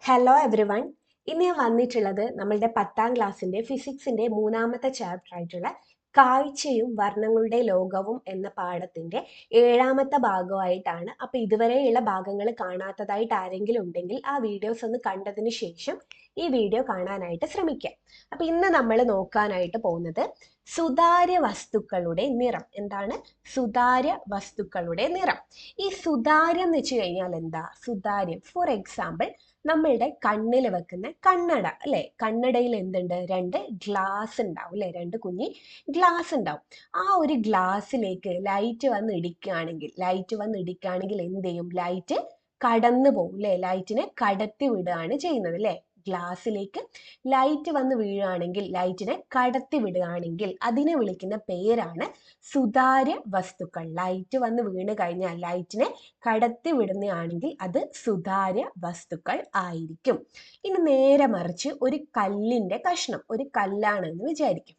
Hello every one. ഇന്ന് ഞാൻ വന്നിട്ടുള്ളത് നമ്മളുടെ 10ാം ക്ലാസ്സിന്റെ ഫിസിക്സിന്റെ 3ാമത്തെ ചാപ്റ്റർ ആയിട്ടുള്ള കാഴ്ചയും വർണ്ണങ്ങളുടെ ലോകവും എന്ന പാഠത്തിന്റെ 7ാമത്തെ ഭാഗമായിട്ടാണ്. അപ്പൊ ഇതുവരെയുള്ള ഭാഗങ്ങൾ കാണാത്തതായിട്ട് ആരെങ്കിലും ഉണ്ടെങ്കിൽ ആ വീഡിയോസ് ഒന്ന് കണ്ടതിന് ശേഷം ഈ വീഡിയോ കാണാനായിട്ട് ശ്രമിക്കാം. അപ്പൊ ഇന്ന് നമ്മൾ നോക്കാനായിട്ട് പോകുന്നത് സുതാര്യ വസ്തുക്കളുടെ നിറം. എന്താണ് സുതാര്യ വസ്തുക്കളുടെ നിറം? ഈ സുതാര്യം എന്ന് വെച്ച് കഴിഞ്ഞാൽ എന്താ? സുതാര്യം ഫോർ എക്സാമ്പിൾ നമ്മളുടെ കണ്ണിൽ വെക്കുന്ന കണ്ണട അല്ലെ, കണ്ണടയിൽ എന്തുണ്ട്? രണ്ട് ഗ്ലാസ് ഉണ്ടാവും അല്ലെ, രണ്ട് കുഞ്ഞി ഗ്ലാസ് ഉണ്ടാവും. ആ ഒരു ഗ്ലാസ്സിലേക്ക് ലൈറ്റ് വന്ന് ഇടിക്കുകയാണെങ്കിൽ എന്ത് ചെയ്യും? ലൈറ്റ് കടന്നു പോകും അല്ലെ, ലൈറ്റിനെ കടത്തി വിടുകയാണ് ചെയ്യുന്നത് അല്ലെ. ഗ്ലാസ്സിലേക്ക് ലൈറ്റ് വന്ന് വീഴുകയാണെങ്കിൽ, ലൈറ്റിനെ കടത്തി വിടുകയാണെങ്കിൽ അതിനെ വിളിക്കുന്ന പേരാണ് സുതാര്യ വസ്തുക്കൾ. ലൈറ്റ് വന്ന് വീണ് കഴിഞ്ഞാൽ ലൈറ്റിനെ കടത്തി വിടുന്നതാണെങ്കിൽ അത് സുതാര്യ വസ്തുക്കൾ ആയിരിക്കും. ഇനി നേരെ മറിച്ച് ഒരു കല്ലിന്റെ കഷ്ണം, ഒരു കല്ലാണ് എന്ന് വിചാരിക്കും.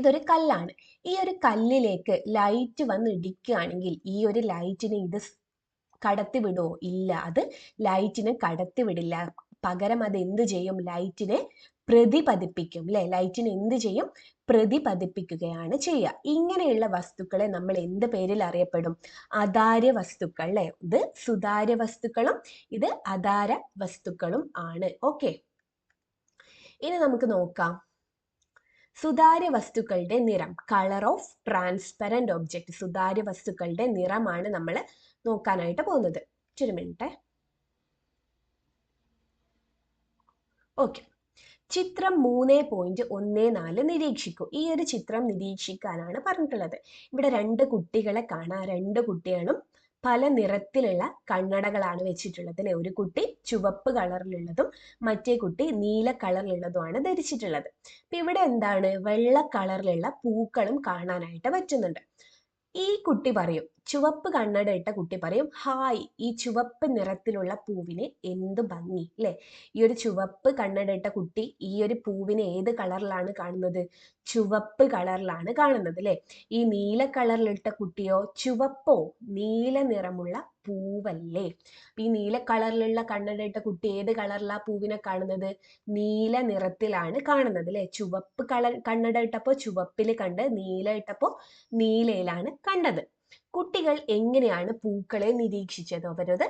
ഇതൊരു കല്ലാണ്. ഈ ഒരു കല്ലിലേക്ക് ലൈറ്റ് വന്ന് ഇടിക്കുകയാണെങ്കിൽ ഈ ഒരു ലൈറ്റിനെ ഇത് കടത്തി വിടുമോ? ഇല്ല, അത് ലൈറ്റിനെ കടത്തി വിടില്ല. പകരം അത് എന്ത് ചെയ്യും? ലൈറ്റിനെ പ്രതിപതിപ്പിക്കും അല്ലെ. ലൈറ്റിനെ എന്ത് ചെയ്യും? പ്രതിപതിപ്പിക്കുകയാണ് ചെയ്യുക. ഇങ്ങനെയുള്ള വസ്തുക്കളെ നമ്മൾ എന്ത് പേരിൽ അറിയപ്പെടും? അധാര്യ വസ്തുക്കൾ അല്ലെ. ഇത് സുതാര്യ വസ്തുക്കളും ഇത് അധാര വസ്തുക്കളും ആണ്. ഓക്കെ, ഇനി നമുക്ക് നോക്കാം സുതാര്യ വസ്തുക്കളുടെ നിറം. Colour of transparent object. സുതാര്യ വസ്തുക്കളുടെ നിറമാണ് നമ്മൾ നോക്കാനായിട്ട് പോകുന്നത്. ഒരു മിനിറ്റ്. ഓക്കെ, ചിത്രം 3.14 നിരീക്ഷിക്കൂ. ഈ ഒരു ചിത്രം നിരീക്ഷിക്കാനാണ് പറഞ്ഞിട്ടുള്ളത്. ഇവിടെ രണ്ട് കുട്ടികളെ കാണാം. രണ്ട് കുട്ടികളും പല നിറത്തിലുള്ള കണ്ണടകളാണ് വെച്ചിട്ടുള്ളത് അല്ലെ. ഒരു കുട്ടി ചുവപ്പ് കളറിലുള്ളതും മറ്റേ കുട്ടി നീല കളറിലുള്ളതുമാണ് ധരിച്ചിട്ടുള്ളത്. അപ്പൊ ഇവിടെ എന്താണ്? വെള്ള കളറിലുള്ള പൂക്കളും കാണാനായിട്ട് പറ്റുന്നുണ്ട്. ഈ കുട്ടി പറയും, ചുവപ്പ് കണ്ണട ഇട്ട കുട്ടി പറയും, ഹായ്, ഈ ചുവപ്പ് നിറത്തിലുള്ള പൂവിന് എന്ത് ഭംഗി അല്ലെ. ഈ ഒരു ചുവപ്പ് കണ്ണട ഇട്ട കുട്ടി ഈ ഒരു പൂവിനെ ഏത് കളറിലാണ് കാണുന്നത്? ചുവപ്പ് കളറിലാണ് കാണുന്നത് അല്ലെ. ഈ നീല കളറിലിട്ട കുട്ടിയോ ചുവപ്പോ നീല നിറമുള്ള പൂവല്ലേ. ഈ നീല കളറിലുള്ള കണ്ണട ഇട്ട കുട്ടി ഏത് കളറിലാ പൂവിനെ കാണുന്നത്? നീല നിറത്തിലാണ് കാണുന്നത് അല്ലെ. ചുവപ്പ് കണ്ണട ഇട്ടപ്പോ ചുവപ്പിൽ കണ്ട്, നീല ഇട്ടപ്പോ നീലയിലാണ് കണ്ടത്. കുട്ടികൾ എങ്ങനെയാണ് പൂക്കളെ നിരീക്ഷിച്ചത്? അവരത്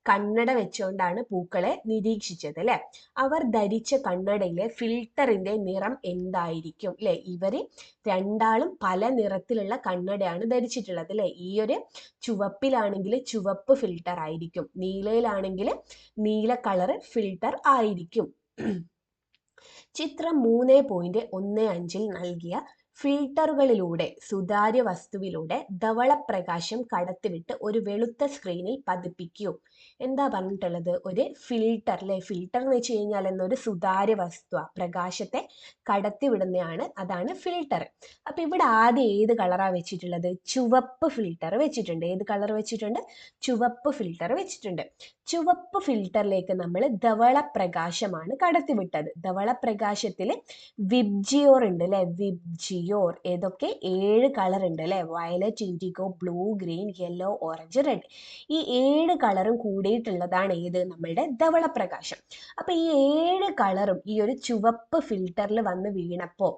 കണ്ണട വെച്ചുകൊണ്ടാണ് പൂക്കളെ നിരീക്ഷിച്ചത് അല്ലെ. അവർ ധരിച്ച കണ്ണടയിലെ ഫിൽട്ടറിന്റെ നിറം എന്തായിരിക്കും അല്ലെ. ഇവര് രണ്ടാളും പല നിറത്തിലുള്ള കണ്ണടയാണ് ധരിച്ചിട്ടുള്ളത് അല്ലെ. ഈ ഒരു ചുവപ്പിലാണെങ്കിൽ ചുവപ്പ് ഫിൽട്ടർ ആയിരിക്കും, നീലയിലാണെങ്കിൽ നീല കളർ ഫിൽട്ടർ ആയിരിക്കും. ചിത്രം 3.15 നൽകിയ ഫിൽട്ടറുകളിലൂടെ സുതാര്യ വസ്തുവിലൂടെ ധവളപ്രകാശം കടത്തിവിട്ട് ഒരു വെളുത്ത സ്ക്രീനിൽ പതിപ്പിക്കൂ. എന്താ പറഞ്ഞിട്ടുള്ളത്? ഒരു ഫിൽട്ടർ അല്ലെ. ഫിൽട്ടർ എന്ന് വെച്ച് കഴിഞ്ഞാൽ എന്നൊരു സുതാര്യ വസ്തു പ്രകാശത്തെ കടത്തിവിടുന്നതാണ്, അതാണ് ഫിൽട്ടർ. അപ്പൊ ഇവിടെ ആദ്യം ഏത് കളറാ വെച്ചിട്ടുള്ളത്? ചുവപ്പ് ഫിൽട്ടർ വെച്ചിട്ടുണ്ട്. ഏത് കളർ വെച്ചിട്ടുണ്ട്? ചുവപ്പ് ഫിൽട്ടർ വെച്ചിട്ടുണ്ട്. ചുവപ്പ് ഫിൽട്ടറിലേക്ക് നമ്മൾ ധവളപ്രകാശമാണ് കടത്തിവിട്ടത്. ധവളപ്രകാശത്തിൽ വിബ്ജിയോർ ഉണ്ട് അല്ലെ. വിബ്ജിയോർ ഏതൊക്കെ? 7 കളർ ഉണ്ട് അല്ലെ. Violet, IndiGo, blue, green, yellow, orange, red. ഈ 7 കളറും കൂടിയിട്ടുള്ളതാണ് ഏത്? നമ്മളുടെ ധവളപ്രകാശം. അപ്പൊ ഈ 7 കളറും ഈ ഒരു ചുവപ്പ് ഫിൽട്ടറിൽ വന്ന് വീണപ്പോ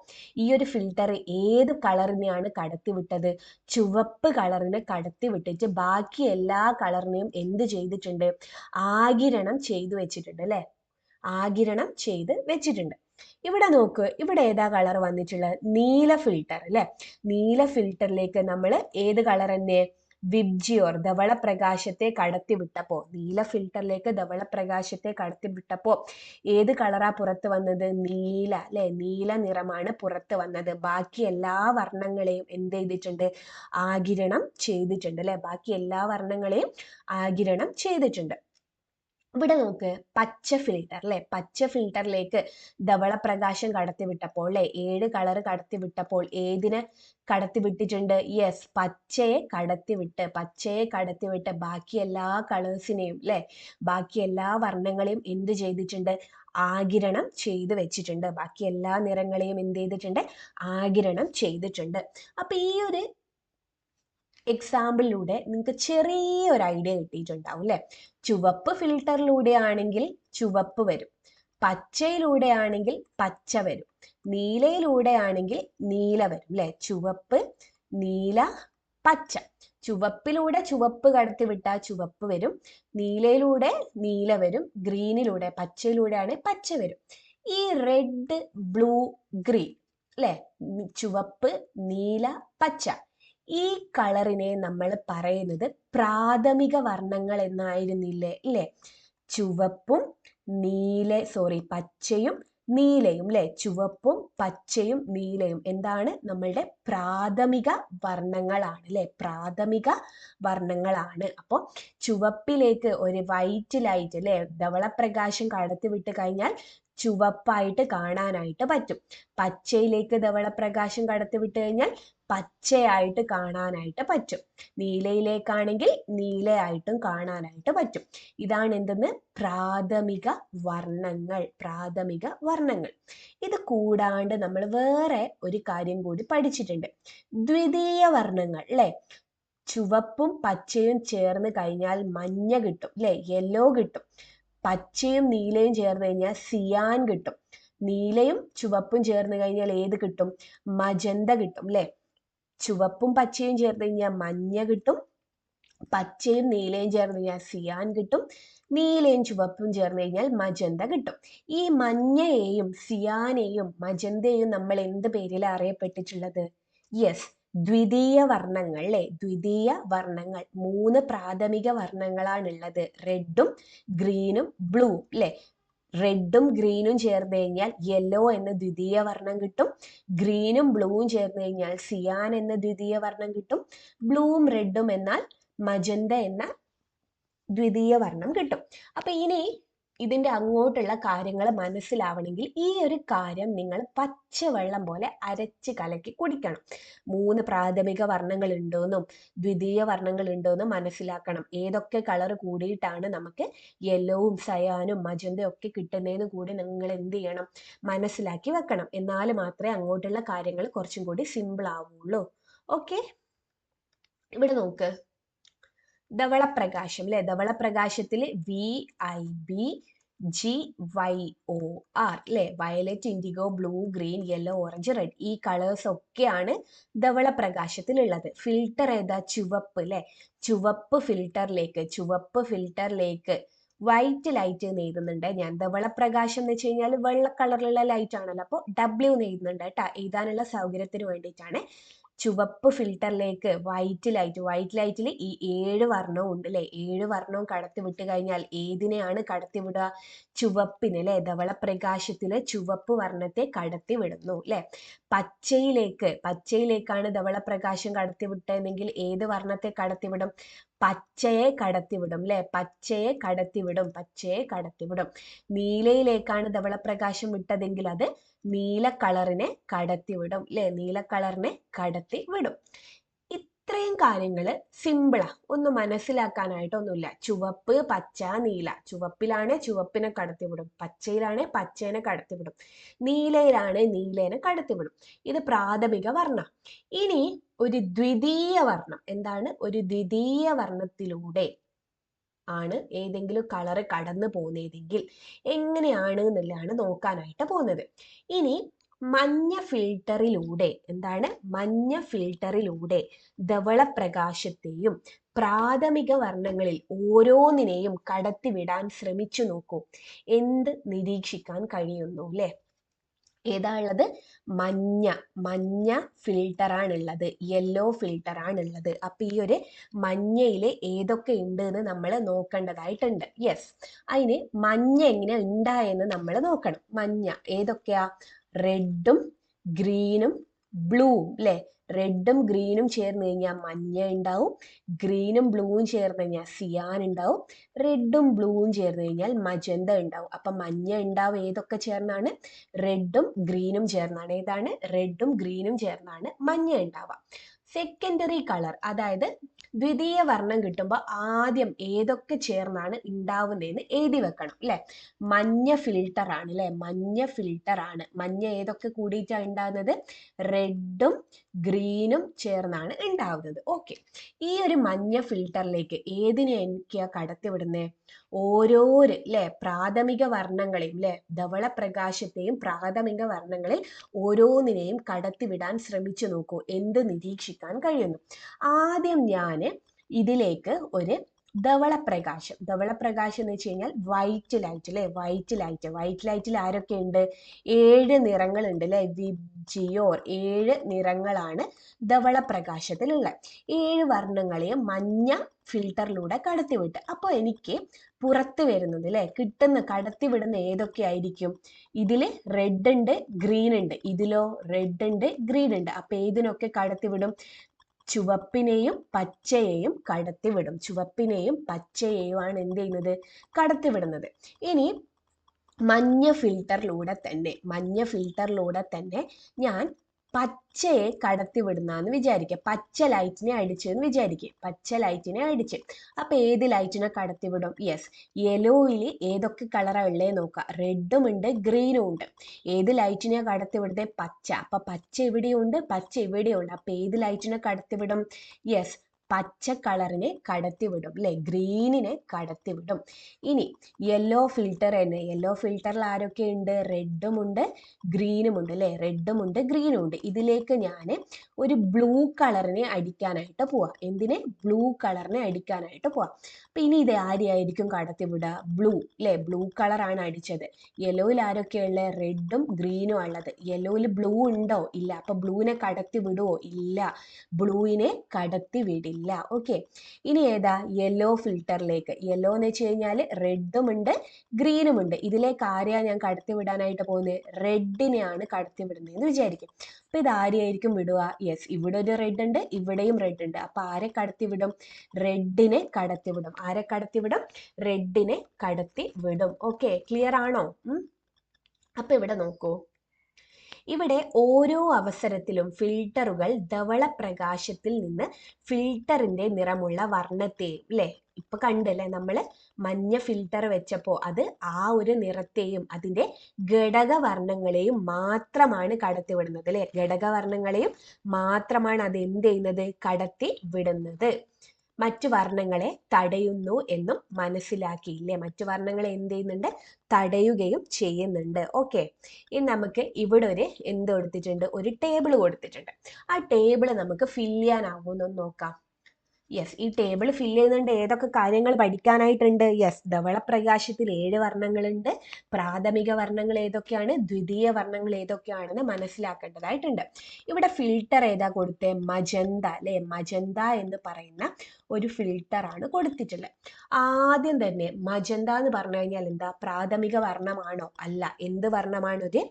ഈ ഒരു ഫിൽട്ടർ ഏത് കളറിനെയാണ് കടത്തിവിട്ടത്? ചുവപ്പ് കളറിനെ കടത്തിവിട്ടിട്ട് ബാക്കി എല്ലാ കളറിനെയും എന്ത് ചെയ്തിട്ടുണ്ട്? ആഗിരണം ചെയ്തു വെച്ചിട്ടുണ്ട് അല്ലെ. ആഗിരണം ചെയ്ത് വെച്ചിട്ടുണ്ട്. ഇവിടെ നോക്ക്, ഇവിടെ ഏതാ കളർ വന്നിട്ടുള്ളത്? നീല ഫിൽട്ടർ അല്ലെ. നീല ഫിൽട്ടറിലേക്ക് നമ്മൾ ഏത് കളർ തന്നെ? വിബ്ജിയോർ ധവളപ്രകാശത്തെ കടത്തിവിട്ടപ്പോ, നീല ഫിൽട്ടറിലേക്ക് ധവളപ്രകാശത്തെ കടത്തിവിട്ടപ്പോ ഏത് കളറാ പുറത്ത് വന്നത്? നീല അല്ലെ. നീല നിറമാണ് പുറത്ത് വന്നത്. ബാക്കി എല്ലാ വർണ്ണങ്ങളെയും എന്ത് ചെയ്തിട്ടുണ്ട്? ആഗിരണം ചെയ്തിട്ടുണ്ട് അല്ലെ. ബാക്കി എല്ലാ വർണ്ണങ്ങളെയും ആഗിരണം ചെയ്തിട്ടുണ്ട്. ഇവിടെ നോക്ക്, പച്ച ഫിൽട്ടർ അല്ലെ. പച്ച ഫിൽട്ടറിലേക്ക് ധവളപ്രകാശം കടത്തിവിട്ടപ്പോൾ അല്ലെ, 7 കളർ കടത്തിവിട്ടപ്പോൾ ഏതിനെ കടത്തിവിട്ടിട്ടുണ്ട്? യെസ്, പച്ചയെ കടത്തിവിട്ട് ബാക്കി എല്ലാ കളേഴ്സിനെയും അല്ലെ, ബാക്കി എല്ലാ വർണ്ണങ്ങളെയും എന്ത് ചെയ്തിട്ടുണ്ട്? ആഗിരണം ചെയ്ത് വെച്ചിട്ടുണ്ട്. ബാക്കി എല്ലാ നിറങ്ങളെയും എന്ത് ചെയ്തിട്ടുണ്ട്? ആഗിരണം ചെയ്തിട്ടുണ്ട്. അപ്പൊ ഈ ഒരു എക്സാമ്പിളിലൂടെ നിങ്ങൾക്ക് ചെറിയൊരു ഐഡിയ കിട്ടിയിട്ടുണ്ടാവും അല്ലേ? ചുവപ്പ് ഫിൽട്ടറിലൂടെ ആണെങ്കിൽ ചുവപ്പ് വരും, പച്ചയിലൂടെ ആണെങ്കിൽ പച്ച വരും, നീലയിലൂടെ ആണെങ്കിൽ നീല വരും അല്ലെ? ചുവപ്പ്, നീല, പച്ച. ചുവപ്പിലൂടെ ചുവപ്പ് കടത്തി വിട്ടാൽ ചുവപ്പ് വരും, നീലയിലൂടെ നീല വരും, ഗ്രീനിലൂടെ പച്ചയിലൂടെയാണ് പച്ച വരും. ഈ റെഡ്, ബ്ലൂ, ഗ്രീൻ അല്ലെ, ചുവപ്പ്, നീല, പച്ച, ഈ കളറിനെ നമ്മൾ പറയുന്നത് പ്രാഥമിക വർണ്ണങ്ങൾ എന്നായിരുന്നില്ലേ അല്ലേ? ചുവപ്പും പച്ചയും നീലയും അല്ലെ? ചുവപ്പും പച്ചയും നീലയും എന്താണ്? നമ്മളുടെ പ്രാഥമിക വർണ്ണങ്ങളാണ് അല്ലെ? പ്രാഥമിക വർണ്ണങ്ങളാണ്. അപ്പോൾ ചുവപ്പിലേക്ക് ഒരു വൈറ്റ് ലൈറ്റ് അല്ലെ, ധവളപ്രകാശം കടത്തി വിട്ട് കഴിഞ്ഞാൽ ചുവപ്പായിട്ട് കാണാനായിട്ട് പറ്റും. പച്ചയിലേക്ക് ധവളപ്രകാശം കടത്തി വിട്ട് കഴിഞ്ഞാൽ പച്ചയായിട്ട് കാണാനായിട്ട് പറ്റും. നീലയിലേക്കാണെങ്കിൽ നീലയായിട്ടും കാണാനായിട്ട് പറ്റും. ഇതാണ് എന്തെന്ന്? പ്രാഥമിക വർണ്ണങ്ങൾ. പ്രാഥമിക വർണ്ണങ്ങൾ. ഇത് കൂടാണ്ട് നമ്മൾ വേറെ ഒരു കാര്യം കൂടി പഠിച്ചിട്ടുണ്ട്, ദ്വിതീയ വർണ്ണങ്ങൾ അല്ലെ? ചുവപ്പും പച്ചയും ചേർന്ന് കഴിഞ്ഞാൽ മഞ്ഞ കിട്ടും അല്ലെ? യെല്ലോ കിട്ടും. പച്ചയും നീലയും ചേർന്ന് കഴിഞ്ഞാൽ സിയാൻ കിട്ടും. നീലയും ചുവപ്പും ചേർന്ന് കഴിഞ്ഞാൽ ഏത് കിട്ടും? മജന്ത കിട്ടും അല്ലെ? ചുവപ്പും പച്ചയും ചേർന്ന് കഴിഞ്ഞാൽ മഞ്ഞ കിട്ടും, പച്ചയും നീലയും ചേർന്ന് കഴിഞ്ഞാൽ സിയാൻ കിട്ടും, നീലയും ചുവപ്പും ചേർന്ന് കഴിഞ്ഞാൽ മജന്ത കിട്ടും. ഈ മഞ്ഞയെയും സിയാനെയും മജന്തയെയും നമ്മൾ എന്ത് പേരിലാണ് അറിയപ്പെട്ടിട്ടുള്ളത്? യെസ്, ദ്വിതീയ വർണ്ണങ്ങൾ അല്ലെ? ദ്വിതീയ വർണ്ണങ്ങൾ. 3 പ്രാഥമിക വർണ്ണങ്ങളാണുള്ളത്, റെഡും ഗ്രീനും ബ്ലൂ അല്ലെ? റെഡും ഗ്രീനും ചേർന്ന് കഴിഞ്ഞാൽ യെല്ലോ എന്ന ദ്വിതീയ വർണ്ണം കിട്ടും, ഗ്രീനും ബ്ലൂവും ചേർന്ന് കഴിഞ്ഞാൽ സിയാൻ എന്ന ദ്വിതീയ വർണ്ണം കിട്ടും, ബ്ലൂവും റെഡും എന്നാൽ മജന്ത എന്ന ദ്വിതീയ വർണ്ണം കിട്ടും. അപ്പൊ ഇനി ഇതിന്റെ അങ്ങോട്ടുള്ള കാര്യങ്ങൾ മനസ്സിലാവണമെങ്കിൽ ഈ ഒരു കാര്യം നിങ്ങൾ പച്ചവെള്ളം പോലെ അരച്ച് കലക്കി കുടിക്കണം. 3 പ്രാഥമിക വർണ്ണങ്ങൾ ഉണ്ടോന്നും ദ്വിതീയ വർണ്ണങ്ങൾ ഉണ്ടോന്നും മനസ്സിലാക്കണം. ഏതൊക്കെ കളർ കൂടിയിട്ടാണ് നമുക്ക് യെല്ലോവും സയാനും മജന്തയും ഒക്കെ കിട്ടുന്നതെന്ന് കൂടി നിങ്ങൾ എന്ത് ചെയ്യണം? മനസ്സിലാക്കി വെക്കണം. എന്നാൽ മാത്രമേ അങ്ങോട്ടുള്ള കാര്യങ്ങൾ കുറച്ചും കൂടി സിമ്പിൾ ആവുള്ളൂ. ഓക്കെ, ഇവിടെ നോക്ക്, ധവളപ്രകാശം അല്ലെ? ധവളപ്രകാശത്തിൽ VIBGYOR അല്ലെ? Violet, IndiGo, blue, green, yellow, orange, red, ഈ കളേഴ്സ് ഒക്കെയാണ് ധവളപ്രകാശത്തിലുള്ളത്. ഫിൽട്ടർ ഏതാ? ചുവപ്പ് അല്ലെ? ചുവപ്പ് ഫിൽട്ടറിലേക്ക് വൈറ്റ് ലൈറ്റ് എന്ന് എഴുതുന്നുണ്ട് ഞാൻ. ധവളപ്രകാശം എന്ന് വെച്ച് കഴിഞ്ഞാൽ വെള്ള കളറിലുള്ള ലൈറ്റ് ആണല്ലോ, അപ്പോൾ W എന്ന് എഴുതുന്നുണ്ട് കേട്ടോ, എഴുതാനുള്ള സൗകര്യത്തിന് വേണ്ടിയിട്ടാണ്. ചുവപ്പ് ഫിൽട്ടറിലേക്ക് വൈറ്റ് ലൈറ്റിൽ ഈ 7 വർണ്ണവും ഉണ്ട് അല്ലെ? 7 വർണ്ണവും കടത്തി വിട്ട് കഴിഞ്ഞാൽ ഏതിനെയാണ് കടത്തി വിടുക? ചുവപ്പിന് അല്ലെ? ധവളപ്രകാശത്തിലെ ചുവപ്പ് വർണ്ണത്തെ കടത്തി വിടുന്നു അല്ലെ? പച്ചയിലേക്കാണ് ധവളപ്രകാശം കടത്തി വിട്ടതെങ്കിൽ ഏത് വർണ്ണത്തെ കടത്തിവിടും? പച്ചയെ കടത്തിവിടും അല്ലെ? പച്ചയെ കടത്തിവിടും. നീലയിലേക്കാണ് ധവളപ്രകാശം വിട്ടതെങ്കിൽ അത് നീല കളറിനെ കടത്തിവിടും അല്ലെ? നീല കളറിനെ കടത്തിവിടും. ഇത്രയും കാര്യങ്ങൾ സിമ്പിളാ, ഒന്നും മനസ്സിലാക്കാനായിട്ടൊന്നുമില്ല. ചുവപ്പ്, പച്ച, നീല. ചുവപ്പിലാണ് ചുവപ്പിനെ കടത്തിവിടും, പച്ചയിലാണ് പച്ചേനെ കടത്തിവിടും, നീലയിലാണ് നീലേനെ കടത്തിവിടും. ഇത് പ്രാഥമിക വർണ്ണം. ഇനി ഒരു ദ്വിതീയ വർണ്ണം എന്താണ്? ഒരു ദ്വിതീയ വർണ്ണത്തിലൂടെ ആണ് ഏതെങ്കിലും കളറ് കടന്നു പോകുന്നതെങ്കിൽ എങ്ങനെയാണ് എന്നുള്ളതാണ് നോക്കാനായിട്ട് പോകുന്നത്. ഇനി മഞ്ഞ ഫിൽട്ടറിലൂടെ ധവളപ്രകാശത്തെയും പ്രാഥമിക വർണ്ണങ്ങളിൽ ഓരോന്നിനെയും കടത്തിവിടാൻ ശ്രമിച്ചു നോക്കൂ. എന്ത് നിരീക്ഷിക്കാൻ കഴിയുന്നു അല്ലെ? ഏതാ ഉള്ളത്? മഞ്ഞ ഫിൽട്ടറാണുള്ളത്, യെല്ലോ ഫിൽട്ടറാണുള്ളത്. അപ്പൊ ഈ ഒരു മഞ്ഞയിൽ ഏതൊക്കെ ഉണ്ട് എന്ന് നമ്മൾ നോക്കേണ്ടതായിട്ടുണ്ട്. യെസ്, അതിന് മഞ്ഞ എങ്ങനെ ഉണ്ടായെന്ന് നമ്മൾ നോക്കണം. മഞ്ഞ ഏതൊക്കെയാ? റെഡും ഗ്രീനും ബ്ലൂവും അല്ലെ? റെഡും ഗ്രീനും ചേർന്ന് കഴിഞ്ഞാൽ മഞ്ഞ ഉണ്ടാവും, ഗ്രീനും ബ്ലൂവും ചേർന്ന് കഴിഞ്ഞാൽ സിയാൻ ഉണ്ടാവും, റെഡും ബ്ലൂവും ചേർന്ന് കഴിഞ്ഞാൽ മജന്ത ഉണ്ടാവും. അപ്പൊ മഞ്ഞ ഉണ്ടാവും ഏതൊക്കെ ചേർന്നാണ്? റെഡും ഗ്രീനും ചേർന്നാണ്. ഏതാണ്? റെഡും ഗ്രീനും ചേർന്നാണ് മഞ്ഞ ഉണ്ടാവുക. സെക്കൻഡറി കളർ, അതായത് ദ്വിതീയ വർണ്ണം കിട്ടുമ്പോൾ ആദ്യം ഏതൊക്കെ ചേർന്നാണ് ഉണ്ടാവുന്നതെന്ന് എഴുതി വെക്കണം അല്ലെ? മഞ്ഞ ഫിൽട്ടർ ആണ് അല്ലെ? മഞ്ഞ ഏതൊക്കെ കൂടിയിട്ടാണ് ഉണ്ടാകുന്നത്? റെഡും ഗ്രീനും ചേർന്നാണ് ഉണ്ടാവുന്നത്. ഓക്കെ, ഈ ഒരു മഞ്ഞ ഫിൽട്ടറിലേക്ക് ഏതിനെ എനിക്കാ കടത്തിവിടുന്നേ? ഓരോര് അല്ലെ പ്രാഥമിക വർണ്ണങ്ങളെയും അല്ലെ ധവള പ്രകാശത്തെയും പ്രാഥമിക വർണ്ണങ്ങളിൽ ഓരോന്നിനെയും കടത്തിവിടാൻ ശ്രമിച്ചു നോക്കൂ. എന്ത് നിരീക്ഷിക്കാൻ കഴിയുന്നു? ആദ്യം ഞാൻ ഇതിലേക്ക് ഒരു ധവളപ്രകാശം എന്ന് വെച്ച് കഴിഞ്ഞാൽ വൈറ്റ് ലൈറ്റ് അല്ലെ വൈറ്റ് ലൈറ്റിൽ ആരൊക്കെ ഉണ്ട്? 7 നിറങ്ങളുണ്ട് അല്ലെ വിബ്ജിയോർ. 7 നിറങ്ങളാണ് ധവളപ്രകാശത്തിലുള്ള. 7 വർണ്ണങ്ങളെയും മഞ്ഞ ഫിൽട്ടറിലൂടെ കടത്തിവിട്ട്. അപ്പോൾ എനിക്ക് പുറത്ത് വരുന്നത് അല്ലെ കടത്തിവിടുന്ന ഏതൊക്കെ ആയിരിക്കും? ഇതില് റെഡ് ഉണ്ട്, ഗ്രീൻ ഉണ്ട്. ഇതിലോ റെഡ് ഉണ്ട്, ഗ്രീൻ ഉണ്ട്. അപ്പൊ ഏതിനൊക്കെ കടത്തിവിടും? ചുവപ്പിനെയും പച്ചയെയും കടത്തിവിടും. ചുവപ്പിനെയും പച്ചയെയുമാണ് എന്ത് ചെയ്യുന്നത്? കടത്തിവിടുന്നത്. ഇനി മഞ്ഞ ഫിൽട്ടറിലൂടെ തന്നെ ഞാൻ പച്ചയെ കടത്തിവിടുന്നാന്ന് വിചാരിക്കുക. പച്ച ലൈറ്റിനെ അടിച്ച്. അപ്പൊ ഏത് ലൈറ്റിനെ കടത്തിവിടും? യെസ്, യെലോയിൽ ഏതൊക്കെ കളറാ ഉള്ളേ നോക്കാം. റെഡും ഉണ്ട്, ഗ്രീനും ഉണ്ട്. ഏത് ലൈറ്റിനെ കടത്തിവിടുന്നത്? പച്ച. അപ്പൊ പച്ച ഇവിടെയുണ്ട്, അപ്പൊ ഏത് ലൈറ്റിനെ കടത്തിവിടും? യെസ്, പച്ച കളറിനെ കടത്തിവിടും അല്ലെ, ഗ്രീനിനെ കടത്തിവിടും. ഇനി യെല്ലോ ഫിൽട്ടർ തന്നെ. യെല്ലോ ഫിൽട്ടറിൽ ആരൊക്കെ ഉണ്ട്? റെഡും ഉണ്ട്, ഗ്രീനും ഉണ്ട് അല്ലെ. ഇതിലേക്ക് ഞാൻ ഒരു ബ്ലൂ കളറിനെ അടിക്കാനായിട്ട് പോവാം. എന്തിനെ? ബ്ലൂ കളറിനെ അടിക്കാനായിട്ട് പോവാം. അപ്പൊ ഇനി ഇത് ആരെയായിരിക്കും കടത്തിവിടുക? ബ്ലൂ അല്ലെ. ബ്ലൂ കളറാണ് അടിച്ചത്. യെല്ലോയിൽ ആരൊക്കെയുള്ള? റെഡും ഗ്രീനും ഉള്ളത്. യെല്ലോയിൽ ബ്ലൂ ഉണ്ടോ? ഇല്ല. അപ്പൊ ബ്ലൂവിനെ കടത്തി വിടുവോ? ഇല്ല, ബ്ലൂവിനെ കടത്തി വിടില്ല. ഓക്കെ, ഇനി ഏതാ? യെല്ലോ ഫിൽട്ടറിലേക്ക്. യെല്ലോ എന്ന് വെച്ച് കഴിഞ്ഞാൽ റെഡും ഉണ്ട്, ഗ്രീനും ഉണ്ട്. ഇതിലേക്ക് ആരെയാ ഞാൻ കടത്തി വിടാനായിട്ട് പോകുന്നത്? റെഡിനെയാണ് കടത്തി വിടുന്നതെന്ന് വിചാരിക്കും. അപ്പൊ ഇത് ആരെയായിരിക്കും വിടുക? യെസ്, ഇവിടെ ഒരു റെഡ് ഉണ്ട്, ഇവിടെയും റെഡ് ഉണ്ട്. അപ്പൊ ആരെ കടത്തിവിടും? റെഡിനെ കടത്തിവിടും. ആരെ കടത്തിവിടും? റെഡിനെ കടത്തിവിടും. ഓക്കെ, ക്ലിയർ ആണോ? അപ്പൊ ഇവിടെ നോക്കൂ, ഇവിടെ ഓരോ അവസരത്തിലും ഫിൽട്ടറുകൾ ധവള പ്രകാശത്തിൽ നിന്ന് ഫിൽട്ടറിന്റെ നിറമുള്ള വർണ്ണത്തെയും അല്ലെ, ഇപ്പൊ കണ്ടല്ലേ നമ്മള് മഞ്ഞ ഫിൽട്ടർ വെച്ചപ്പോ അത് ആ ഒരു നിറത്തെയും അതിന്റെ ഘടകവർണ്ണങ്ങളെയും മാത്രമാണ് കടത്തിവിടുന്നത് അല്ലെ. ഘടകവർണ്ണങ്ങളെയും മാത്രമാണ് അത് എന്ത് ചെയ്യുന്നത്? കടത്തി വിടുന്നത്. മറ്റു വർണ്ണങ്ങളെ തടയുന്നു എന്നും മനസ്സിലാക്കിയില്ലേ? മറ്റു വർണ്ണങ്ങളെ എന്ത് ചെയ്യുന്നുണ്ട്? തടയുകയും ചെയ്യുന്നുണ്ട്. ഓക്കെ, ഇനി നമുക്ക് ഇവിടെ ഒരു എന്ത് കൊടുത്തിട്ടുണ്ട്? ഒരു ടേബിൾ കൊടുത്തിട്ടുണ്ട്. ആ ടേബിൾ നമുക്ക് ഫില്ല് ചെയ്യാനാവുമെന്ന് നോക്കാം. യെസ്, ഈ ടേബിൾ ഫില്ല് ചെയ്യുന്നുണ്ട്. ഏതൊക്കെ കാര്യങ്ങൾ പഠിക്കാനായിട്ടുണ്ട്? യെസ്, ധവളപ്രകാശത്തിൽ 7 വർണ്ണങ്ങളുണ്ട്. പ്രാഥമിക വർണ്ണങ്ങൾ ഏതൊക്കെയാണ്? ദ്വിതീയ വർണ്ണങ്ങൾ ഏതൊക്കെയാണെന്ന് മനസ്സിലാക്കേണ്ടതായിട്ടുണ്ട്. ഇവിടെ ഫിൽട്ടർ ഏതാ കൊടുത്തേ? മജന്ത അല്ലെ. മജന്ത എന്ന് പറയുന്ന ഒരു ഫിൽട്ടർ ആണ് കൊടുത്തിട്ടുള്ളത്. ആദ്യം തന്നെ മജന്ത എന്ന് പറഞ്ഞു കഴിഞ്ഞാൽ എന്താ? പ്രാഥമിക വർണ്ണമാണോ? അല്ല. എന്ത് വർണ്ണമാണ്? ഒരു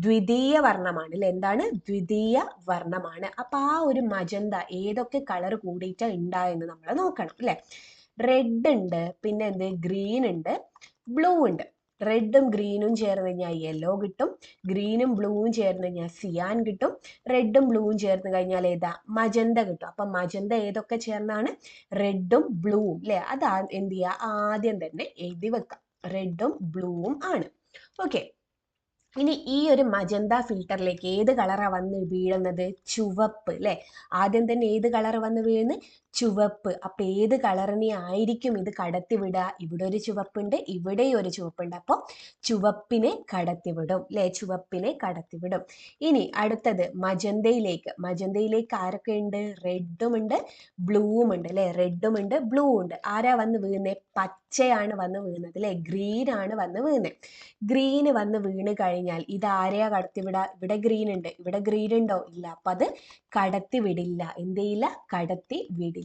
ദ്വിതീയ വർണ്ണമാണ് അല്ലെ. എന്താണ്? ദ്വിതീയ വർണ്ണമാണ്. അപ്പൊ ആ ഒരു മജന്ത ഏതൊക്കെ കളർ കൂടിയിട്ട് ഉണ്ടായെന്ന് നമ്മൾ നോക്കണം അല്ലെ. റെഡ് ഉണ്ട്, പിന്നെ എന്ത്? ഗ്രീൻ ഉണ്ട്, ബ്ലൂ ഉണ്ട്. റെഡും ഗ്രീനും ചേർന്ന് കഴിഞ്ഞാൽ യെല്ലോ കിട്ടും. ഗ്രീനും ബ്ലൂവും ചേർന്ന് കഴിഞ്ഞാൽ സിയാൻ കിട്ടും. റെഡും ബ്ലൂവും ചേർന്ന് കഴിഞ്ഞാൽ ഏതാ? മജന്ത കിട്ടും. അപ്പൊ മജന്ത ഏതൊക്കെ ചേർന്നാണ്? റെഡും ബ്ലൂവും അല്ലെ. അത് എന്ത് ചെയ്യുക? ആദ്യം തന്നെ എഴുതി വെക്കാം. റെഡും ബ്ലൂവും ആണ്. ഓക്കെ, ഇനി ഈ ഒരു മജന്ത ഫിൽട്ടറിലേക്ക് ഏത് കളറാണ് വന്ന് വീഴുന്നത്? ചുവപ്പ് അല്ലെ. ആദ്യം തന്നെ ഏത് കളർ വന്ന് വീഴുന്നത്? ചുവപ്പ്. അപ്പൊ ഏത് കളറിനെ ആയിരിക്കും ഇത് കടത്തിവിടുക? ഇവിടെ ഒരു ചുവപ്പുണ്ട്, ഇവിടെ ഒരു ചുവപ്പുണ്ട്. അപ്പോൾ ചുവപ്പിനെ കടത്തിവിടും അല്ലെ. ചുവപ്പിനെ കടത്തിവിടും. ഇനി അടുത്തത് മജന്തയിലേക്ക് ആരൊക്കെ ഉണ്ട്? റെഡും ഉണ്ട്, ബ്ലൂവും ഉണ്ട് അല്ലെ. റെഡും ഉണ്ട്, ബ്ലൂ ഉണ്ട്. ആരാ വന്ന് വീഴുന്നത്? പച്ചയാണ് വന്ന് വീഴുന്നത് അല്ലെ. ഗ്രീൻ ആണ് വന്ന് വീഴുന്നത്. ഗ്രീന് വന്ന് വീണ് കഴിഞ്ഞാൽ ഇത് ആരെയാ കടത്തിവിടുക? ഇവിടെ ഗ്രീൻ ഉണ്ട്, ഇവിടെ ഗ്രീൻ ഉണ്ടോ? ഇല്ല. അപ്പൊ അത് കടത്തി വിടില്ല. എന്ത് ചെയ്യില്ല? കടത്തി വിടില്ല.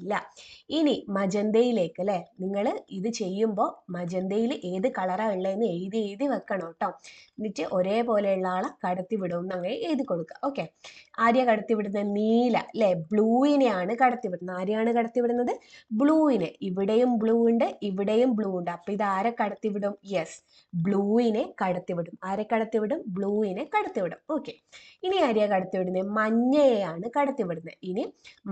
ഇനി മജന്തയിലേക്ക് അല്ലെ. നിങ്ങൾ ഇത് ചെയ്യുമ്പോൾ മജന്തയിൽ ഏത് കളറാ ഉള്ളതെന്ന് എഴുതി വെക്കണം കേട്ടോ. എന്നിട്ട് ഒരേപോലെയുള്ള ആളെ കടത്തി വിടും അങ്ങനെ എഴുതി കൊടുക്കുക. ഓക്കെ, ആരെയാ കടത്തിവിടുന്നത്? നീല അല്ലെ. ബ്ലൂവിനെയാണ് കടത്തിവിടുന്നത്. ആരെയാണ് കടത്തിവിടുന്നത്? ബ്ലൂവിനെ. ഇവിടെയും ബ്ലൂ ഉണ്ട്, ഇവിടെയും ബ്ലൂ ഉണ്ട്. അപ്പൊ ഇത് ആരെ കടത്തിവിടും? യെസ്, ബ്ലൂവിനെ കടത്തിവിടും. ആരെ കടത്തിവിടും? ബ്ലൂവിനെ കടത്തിവിടും. ഓക്കെ, ഇനി ആരെയാ കടത്തിവിടുന്നത്? മഞ്ഞയെയാണ് കടത്തിവിടുന്നത്. ഇനി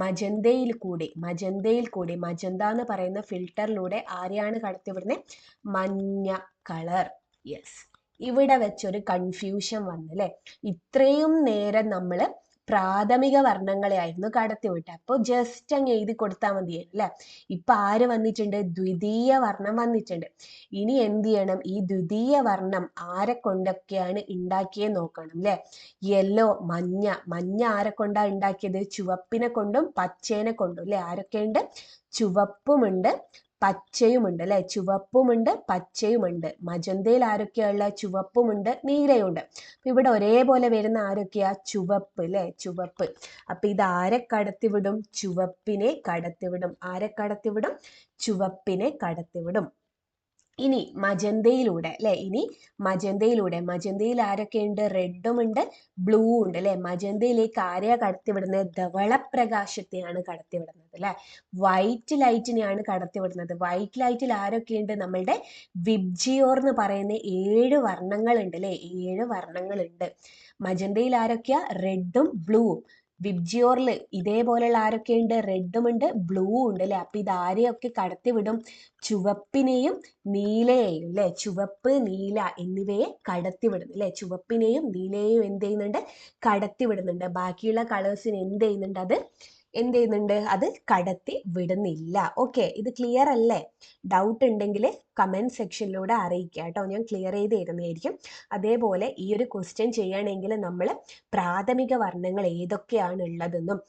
മജന്തയിൽ കൂടി മജന്ത എന്ന് പറയുന്ന ഫിൽട്ടറിലൂടെ ആരെയാണ് കടത്തിവിടുന്നത്? മഞ്ഞ കളർ. യെസ്, ഇവിടെ വെച്ചൊരു കൺഫ്യൂഷൻ വന്നല്ലേ. ഇത്രയും നേരം നമ്മൾ പ്രാഥമിക വർണ്ണങ്ങളെയായിരുന്നു കടത്തിവിട്ടത്. അപ്പോൾ ജസ്റ്റ് അങ്ങ് എഴുതി കൊടുത്താൽ മതിയായിരുന്നു അല്ലെ. ഇപ്പൊ ആര് വന്നിട്ടുണ്ട്? ദ്വിതീയ വർണ്ണം വന്നിട്ടുണ്ട്. ഇനി എന്ത് ചെയ്യണം? ഈ ദ്വിതീയ വർണ്ണം ആരെ കൊണ്ടൊക്കെയാണ് ഉണ്ടാക്കിയെന്ന് നോക്കണം അല്ലെ. യെല്ലോ, മഞ്ഞ ആരെ കൊണ്ടാ ഉണ്ടാക്കിയത്? ചുവപ്പിനെ കൊണ്ടും പച്ചേനെ കൊണ്ടും അല്ലെ. ആരൊക്കെയുണ്ട്? ചുവപ്പുമുണ്ട്, പച്ചയുമുണ്ട് അല്ലെ. ചുവപ്പുമുണ്ട്, പച്ചയുമുണ്ട്. മജന്തയിൽ ആരൊക്കെയുള്ള? ചുവപ്പുമുണ്ട്, നീലയുണ്ട്. ഇവിടെ ഒരേപോലെ വരുന്ന ആരൊക്കെയാ? ചുവപ്പ് അല്ലെ, ചുവപ്പ്. അപ്പൊ ഇത് ആരെ കടത്തിവിടും? ചുവപ്പിനെ കടത്തിവിടും. ആരെ കടത്തിവിടും? ചുവപ്പിനെ കടത്തിവിടും. ഇനി മജന്തയിലൂടെ അല്ലെ. മജന്തയിൽ ആരൊക്കെയുണ്ട്? റെഡും ഉണ്ട്, ബ്ലൂ ഉണ്ട് അല്ലെ. മജന്തയിലേക്ക് ആരെയാ കടത്തിവിടുന്നത്? ധവളപ്രകാശത്തെയാണ് കടത്തിവിടുന്നത് അല്ലെ. വൈറ്റ് ലൈറ്റിനെയാണ് കടത്തിവിടുന്നത്. വൈറ്റ് ലൈറ്റിൽ ആരൊക്കെയുണ്ട്? നമ്മളുടെ വിബ്ജിയോർ എന്ന് പറയുന്ന 7 വർണ്ണങ്ങളുണ്ട് അല്ലെ. 7 വർണ്ണങ്ങളുണ്ട്. മജന്തയിൽ ആരൊക്കെയാ? റെഡും ബ്ലൂവും. വിബ്ജിയോറിൽ ഇതേപോലെയുള്ള ആരൊക്കെയുണ്ട്? റെഡും ഉണ്ട്, ബ്ലൂ ഉണ്ട് അല്ലെ. അപ്പൊ ഇത് ആരെയൊക്കെ കടത്തിവിടും? ചുവപ്പിനെയും നീലയെയും അല്ലെ. ചുവപ്പ്, നീല എന്നിവയെ കടത്തിവിടുന്നു അല്ലെ. ചുവപ്പിനെയും നീലയെയും എന്ത് ചെയ്യുന്നുണ്ട്? കടത്തിവിടുന്നുണ്ട്. ബാക്കിയുള്ള കളേഴ്സിന് എന്ത് ചെയ്യുന്നുണ്ട്? അത് കടത്തി വിടുന്നില്ല. ഓക്കെ, ഇത് ക്ലിയർ അല്ലേ? ഡൗട്ട് ഉണ്ടെങ്കിൽ കമന്റ് സെക്ഷനിലൂടെ അറിയിക്കുക കേട്ടോ. ഞാൻ ക്ലിയർ ചെയ്ത് തരുന്നതായിരിക്കും. അതേപോലെ ഈ ഒരു ക്വസ്റ്റ്യൻ ചെയ്യണമെങ്കിൽ നമ്മൾ പ്രാഥമിക വർണ്ണങ്ങൾ ഏതൊക്കെയാണ് ഉള്ളതെന്നും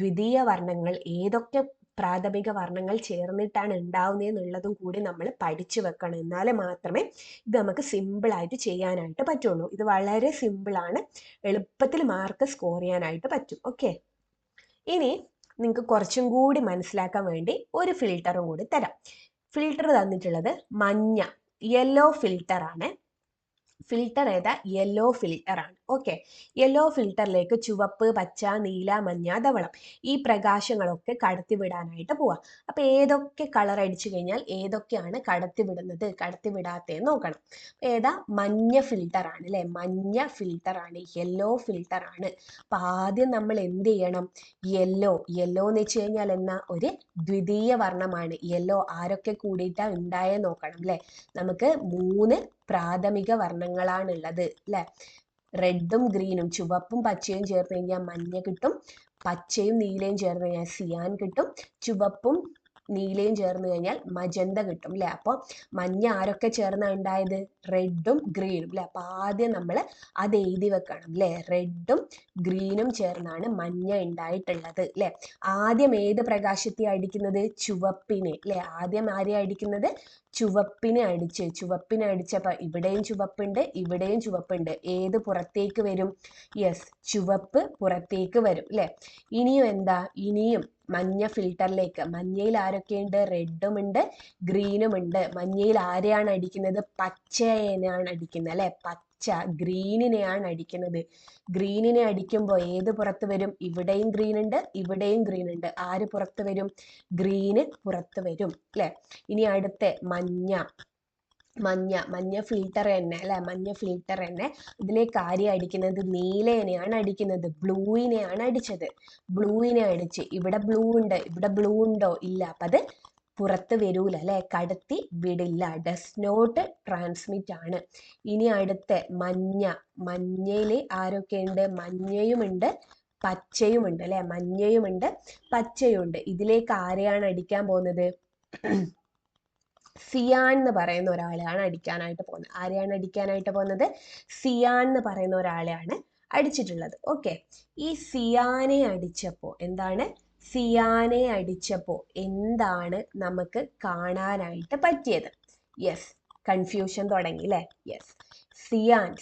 ദ്വിതീയ വർണ്ണങ്ങൾ ഏതൊക്കെ പ്രാഥമിക വർണ്ണങ്ങൾ ചേർന്നിട്ടാണ് ഉണ്ടാവുന്നതെന്നുള്ളതും കൂടി നമ്മൾ പഠിച്ചു വെക്കണം. എന്നാലേ മാത്രമേ ഇത് നമുക്ക് സിമ്പിളായിട്ട് ചെയ്യാനായിട്ട് പറ്റുള്ളൂ. ഇത് വളരെ സിമ്പിളാണ്. എളുപ്പത്തിൽ മാർക്ക് സ്കോർ ചെയ്യാനായിട്ട് പറ്റും. ഓക്കെ, ഇനി നിങ്ങൾക്ക് കുറച്ചും കൂടി മനസ്സിലാക്കാൻ വേണ്ടി ഒരു ഫിൽറ്ററും കൂടി തരാം. ഫിൽറ്റർ തന്നിട്ടുള്ളത് മഞ്ഞ, യെല്ലോ ഫിൽറ്റർ ആണ്. ഫിൽറ്റർ ഏതാ? യെല്ലോ ഫിൽറ്റർ ആണ്. ഓക്കെ, യെല്ലോ ഫിൽറ്ററിലേക്ക് ചുവപ്പ്, പച്ച, നീല, മഞ്ഞ, ധവളം ഈ പ്രകാശങ്ങളൊക്കെ കടത്തിവിടാനായിട്ട് പോവാം. അപ്പൊ ഏതൊക്കെ കളർ അടിച്ചു കഴിഞ്ഞാൽ ഏതൊക്കെയാണ് കടത്തിവിടുന്നത്, കടത്തിവിടാത്തതെന്ന് നോക്കണം. ഏതാ? മഞ്ഞ ഫിൽറ്റർ ആണ് അല്ലെ. മഞ്ഞ ഫിൽറ്റർ ആണ്, യെല്ലോ ഫിൽറ്റർ ആണ്. അപ്പൊ ആദ്യം നമ്മൾ എന്ത് ചെയ്യണം? യെല്ലോ എന്ന് വെച്ച് കഴിഞ്ഞാൽ എന്നാ? ഒരു ദ്വിതീയ വർണ്ണമാണ്. യെല്ലോ ആരൊക്കെ കൂടിയിട്ടാ ഉണ്ടായെന്ന് നോക്കണം അല്ലെ. നമുക്ക് 3 പ്രാഥമിക വർണ്ണങ്ങളാണുള്ളത് അല്ലെ. റെഡും ഗ്രീനും, ചുവപ്പും പച്ചയും ചേർന്ന് കഴിഞ്ഞാൽ മഞ്ഞ കിട്ടും. പച്ചയും നീലയും ചേർന്ന് കഴിഞ്ഞാൽ സിയാൻ കിട്ടും. ചുവപ്പും നീലയും ചേർന്ന് കഴിഞ്ഞാൽ മജന്ത കിട്ടും അല്ലെ. അപ്പോൾ മഞ്ഞ ആരൊക്കെ ചേർന്നാ ഉണ്ടായത്? റെഡും ഗ്രീനും അല്ലെ. അപ്പൊ ആദ്യം നമ്മൾ അത് എഴുതി വെക്കണം അല്ലെ. റെഡും ഗ്രീനും ചേർന്നാണ് മഞ്ഞ ഉണ്ടായിട്ടുള്ളത് അല്ലെ. ആദ്യം ഏത് പ്രകാശത്തെ അടിക്കുന്നത്? ചുവപ്പിനെ അല്ലെ. ആദ്യം ആരെയാ അടിക്കുന്നത്? ചുവപ്പിനെ അടിച്ചപ്പോ ഇവിടെയും ചുവപ്പുണ്ട്, ഇവിടെയും ചുവപ്പുണ്ട്. ഏത് പുറത്തേക്ക് വരും? യെസ്, ചുവപ്പ് പുറത്തേക്ക് വരും അല്ലെ. ഇനിയും എന്താ? ഇനിയും മഞ്ഞ ഫിൽറ്ററിലേക്ക്, മഞ്ഞയിൽ ആരൊക്കെയുണ്ട്? റെഡും ഉണ്ട്, ഗ്രീനും ഉണ്ട്. മഞ്ഞയിൽ ആരെയാണ് അടിക്കുന്നത്? പച്ചയെയാണ് അടിക്കുന്നത് അല്ലെ. പച്ച, ഗ്രീനിനെയാണ് അടിക്കുന്നത്. ഗ്രീനിനെ അടിക്കുമ്പോൾ ഏത് പുറത്ത് വരും? ഇവിടെയും ഗ്രീൻ ഉണ്ട്, ഇവിടെയും ഗ്രീൻ ഉണ്ട്. ആര് പുറത്ത് വരും? ഗ്രീന് പുറത്ത് വരും അല്ലെ. ഇനി അടുത്ത മഞ്ഞ ഫിൽറ്റർ തന്നെ അല്ലെ. മഞ്ഞ ഫിൽറ്റർ തന്നെ. ഇതിലേക്ക് ആരെയാണ് അടിക്കുന്നത്? നീലനെയാണ് അടിക്കുന്നത്. ബ്ലൂവിനെയാണ് അടിച്ചത്. ബ്ലൂവിനെ അടിച്ച് ഇവിടെ ബ്ലൂ ഉണ്ട്, ഇവിടെ ബ്ലൂ ഉണ്ടോ? ഇല്ല. അപ്പൊ അത് പുറത്ത് വരൂല അല്ലെ. കടത്തി വിടില്ല. ഡസ് നോട്ട് ട്രാൻസ്മിറ്റ് ആണ്. ഇനി അടുത്ത മഞ്ഞയില് ആരൊക്കെയുണ്ട്? മഞ്ഞയുമുണ്ട്, പച്ചയുമുണ്ട് അല്ലെ. മഞ്ഞയുമുണ്ട്, പച്ചയുമുണ്ട്. ഇതിലേക്ക് ആരെയാണ് അടിക്കാൻ പോകുന്നത്? സിയാൻ എന്ന് പറയുന്ന ഒരാളെയാണ് അടിക്കാനായിട്ട് പോകുന്നത്. ആരെയാണ് അടിക്കാനായിട്ട് പോകുന്നത്? സിയാൻ എന്ന് പറയുന്ന ഒരാളെയാണ് അടിച്ചിട്ടുള്ളത്. ഓക്കെ, ഈ സിയാനെ അടിച്ചപ്പോൾ എന്താണ് നമുക്ക് കാണാനായിട്ട് പറ്റിയത്? യെസ്, കൺഫ്യൂഷൻ തുടങ്ങി അല്ലേ. യെസ്,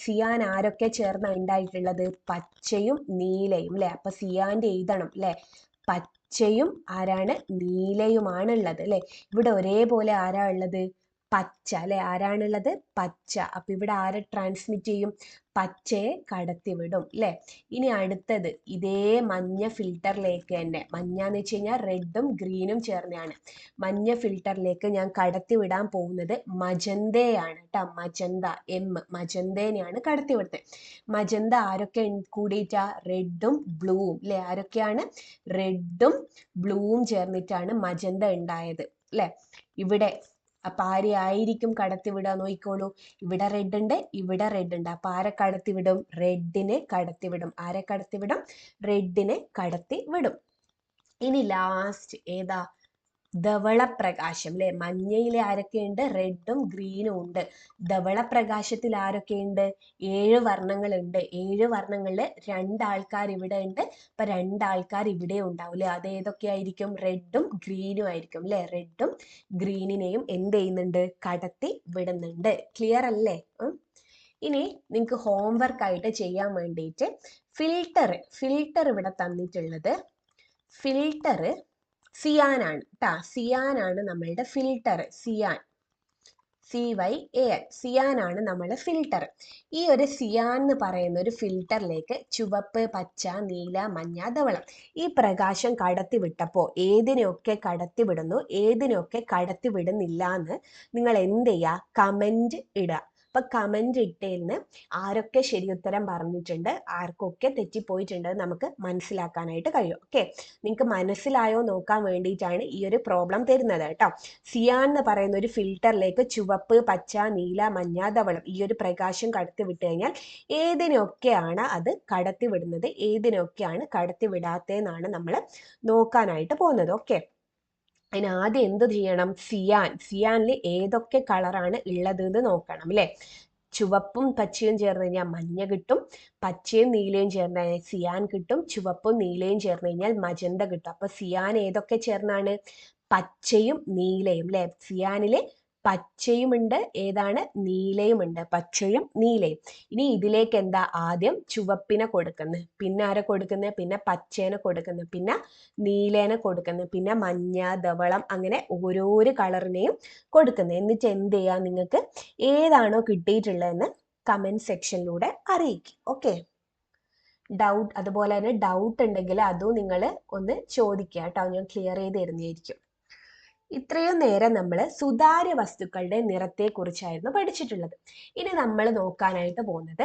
സിയാൻ ആരൊക്കെ ചേർന്ന ഉണ്ടായിട്ടുള്ളത്? പച്ചയും നീലയും അല്ലെ. അപ്പൊ സിയാന്റെ എഴുതണം അല്ലെ. പച്ചയും ആരാണ്? നീലയുമാണ് ഉള്ളത് അല്ലെ. ഇവിടെ ഒരേപോലെ ആരാ ഉള്ളത്? പച്ച അല്ലെ. ആരാണുള്ളത്? പച്ച. അപ്പൊ ഇവിടെ ആരെ ട്രാൻസ്മിറ്റ് ചെയ്യും? പച്ചയെ കടത്തിവിടും അല്ലെ. ഇനി അടുത്തത് ഇതേ മഞ്ഞ ഫിൽറ്ററിലേക്ക് തന്നെ, മഞ്ഞ എന്ന് വെച്ച് കഴിഞ്ഞാൽ റെഡും ഗ്രീനും ചേർന്നതാണ്. മഞ്ഞ ഫിൽറ്ററിലേക്ക് ഞാൻ കടത്തിവിടാൻ പോകുന്നത് മജന്തയാണ് കേട്ടോ. മജന്തേനെയാണ് കടത്തിവിടുന്നത്. മജന്ത ആരൊക്കെ കൂടിയിട്ടാ? റെഡും ബ്ലൂവും അല്ലെ. ആരൊക്കെയാണ്? റെഡും ബ്ലൂവും ചേർന്നിട്ടാണ് മജന്ത ഉണ്ടായത് അല്ലെ. ഇവിടെ അപ്പൊ ആരെയായിരിക്കും കടത്തിവിടുക നോക്കിക്കോളൂ. ഇവിടെ റെഡ് ഉണ്ട്, ഇവിടെ റെഡ് ഉണ്ട്. അപ്പൊ ആരെ കടത്തിവിടും? റെഡിനെ കടത്തിവിടും. ആരെ കടത്തിവിടും? റെഡിനെ കടത്തിവിടും. ഇനി ലാസ്റ്റ് ഏതാ? ധവളപ്രകാശം അല്ലെ. മഞ്ഞയിലെ ആരൊക്കെയുണ്ട്? റെഡും ഗ്രീനും ഉണ്ട്. ധവളപ്രകാശത്തിൽ ആരൊക്കെയുണ്ട്? 7 വർണ്ണങ്ങളുണ്ട്. 7 വർണ്ണങ്ങളില് 2 ആൾക്കാർ ഇവിടെ ഉണ്ട്. അപ്പൊ 2 ആൾക്കാർ ഇവിടെ ഉണ്ടാവും അല്ലെ. അത് ഏതൊക്കെയായിരിക്കും? റെഡും ഗ്രീനും ആയിരിക്കും അല്ലെ. റെഡും ഗ്രീനിനെയും എന്ത് ചെയ്യുന്നുണ്ട്? കടത്തി വിടുന്നുണ്ട്. ക്ലിയർ അല്ലേ? ഇനി നിങ്ങൾക്ക് ഹോംവർക്ക് ആയിട്ട് ചെയ്യാൻ വേണ്ടിയിട്ട് ഫിൽട്ടർ ഇവിടെ തന്നിട്ടുള്ളത്. ഫിൽട്ടർ സിയാനാണ് കേട്ടാ. സിയാനാണ് നമ്മളുടെ ഫിൽട്ടർ. CYAN സിയാനാണ് നമ്മളെ ഫിൽട്ടർ. ഈ ഒരു സിയാൻ എന്ന് പറയുന്ന ഒരു ഫിൽട്ടറിലേക്ക് ചുവപ്പ്, പച്ച, നീല, മഞ്ഞ, ധവളം ഈ പ്രകാശം കടത്തിവിട്ടപ്പോൾ ഏതിനെയൊക്കെ കടത്തിവിടുന്നു, ഏതിനെയൊക്കെ കടത്തിവിടുന്നില്ല എന്ന് നിങ്ങൾ എന്ത് ചെയ്യുക? കമന്റ് ഇടുക. അപ്പൊ കമന്റ് ഇട്ടേന്ന് ആരൊക്കെ ശരി ഉത്തരം പറഞ്ഞിട്ടുണ്ട്, ആർക്കൊക്കെ തെറ്റിപ്പോയിട്ടുണ്ട് നമുക്ക് മനസ്സിലാക്കാനായിട്ട് കഴിയും. ഓക്കെ, നിങ്ങൾക്ക് മനസ്സിലായോ നോക്കാൻ വേണ്ടിയിട്ടാണ് ഈ ഒരു പ്രോബ്ലം തരുന്നത് കേട്ടോ. സിയാൻ എന്ന് പറയുന്ന ഒരു ഫിൽട്ടറിലേക്ക് ചുവപ്പ്, പച്ച, നീല, മഞ്ഞ, ധവളം ഈ ഒരു പ്രകാശം കടത്തി വിട്ട് കഴിഞ്ഞാൽ ഏതിനൊക്കെയാണ് അത് കടത്തി വിടുന്നത്, ഏതിനൊക്കെയാണ് കടത്തി വിടാത്തതെന്നാണ് നമ്മൾ നോക്കാനായിട്ട് പോകുന്നത്. ഓക്കെ, അതിന് ആദ്യം എന്ത് ചെയ്യണം? സിയാനിൽ ഏതൊക്കെ കളറാണ് ഉള്ളത് എന്ന് നോക്കണം അല്ലെ. ചുവപ്പും പച്ചയും ചേർന്ന് കഴിഞ്ഞാൽ മഞ്ഞ കിട്ടും, പച്ചയും നീലയും ചേർന്ന് കഴിഞ്ഞാൽ സിയാൻ കിട്ടും, ചുവപ്പും നീലയും ചേർന്ന് കഴിഞ്ഞാൽ മജന്ത കിട്ടും. അപ്പൊ സിയാൻ ഏതൊക്കെ ചേർന്നാണ്? പച്ചയും നീലയും അല്ലെ. സിയാനില് പച്ചയുമുണ്ട്, ഏതാണ്? നീലയുമുണ്ട്. പച്ചയും നീലയും. ഇനി ഇതിലേക്ക് എന്താ? ആദ്യം ചുവപ്പിനെ കൊടുക്കുന്നത്, പിന്നെ ആരെ കൊടുക്കുന്നത്? പിന്നെ പച്ചേനെ കൊടുക്കുന്നത്, പിന്നെ നീലേനെ കൊടുക്കുന്നത്, പിന്നെ മഞ്ഞ, ധവളം അങ്ങനെ ഓരോരോ കളറിനെയും കൊടുക്കുന്നത്. എന്നിട്ട് എന്ത് ചെയ്യാം? നിങ്ങൾക്ക് ഏതാണോ കിട്ടിയിട്ടുള്ളതെന്ന് കമന്റ് സെക്ഷനിലൂടെ അറിയിക്കും. ഓക്കെ, അതുപോലെ തന്നെ ഡൗട്ട് ഉണ്ടെങ്കിൽ അതും നിങ്ങൾ ഒന്ന് ചോദിക്കുക കേട്ടോ. ഞാൻ ക്ലിയർ ചെയ്ത് തരുന്നതായിരിക്കും. ഇത്രയും നേരം നമ്മൾ സുതാര്യ വസ്തുക്കളുടെ നിറത്തെ കുറിച്ചായിരുന്നു പഠിച്ചിട്ടുള്ളത്. ഇനി നമ്മൾ നോക്കാനായിട്ട് പോകുന്നത്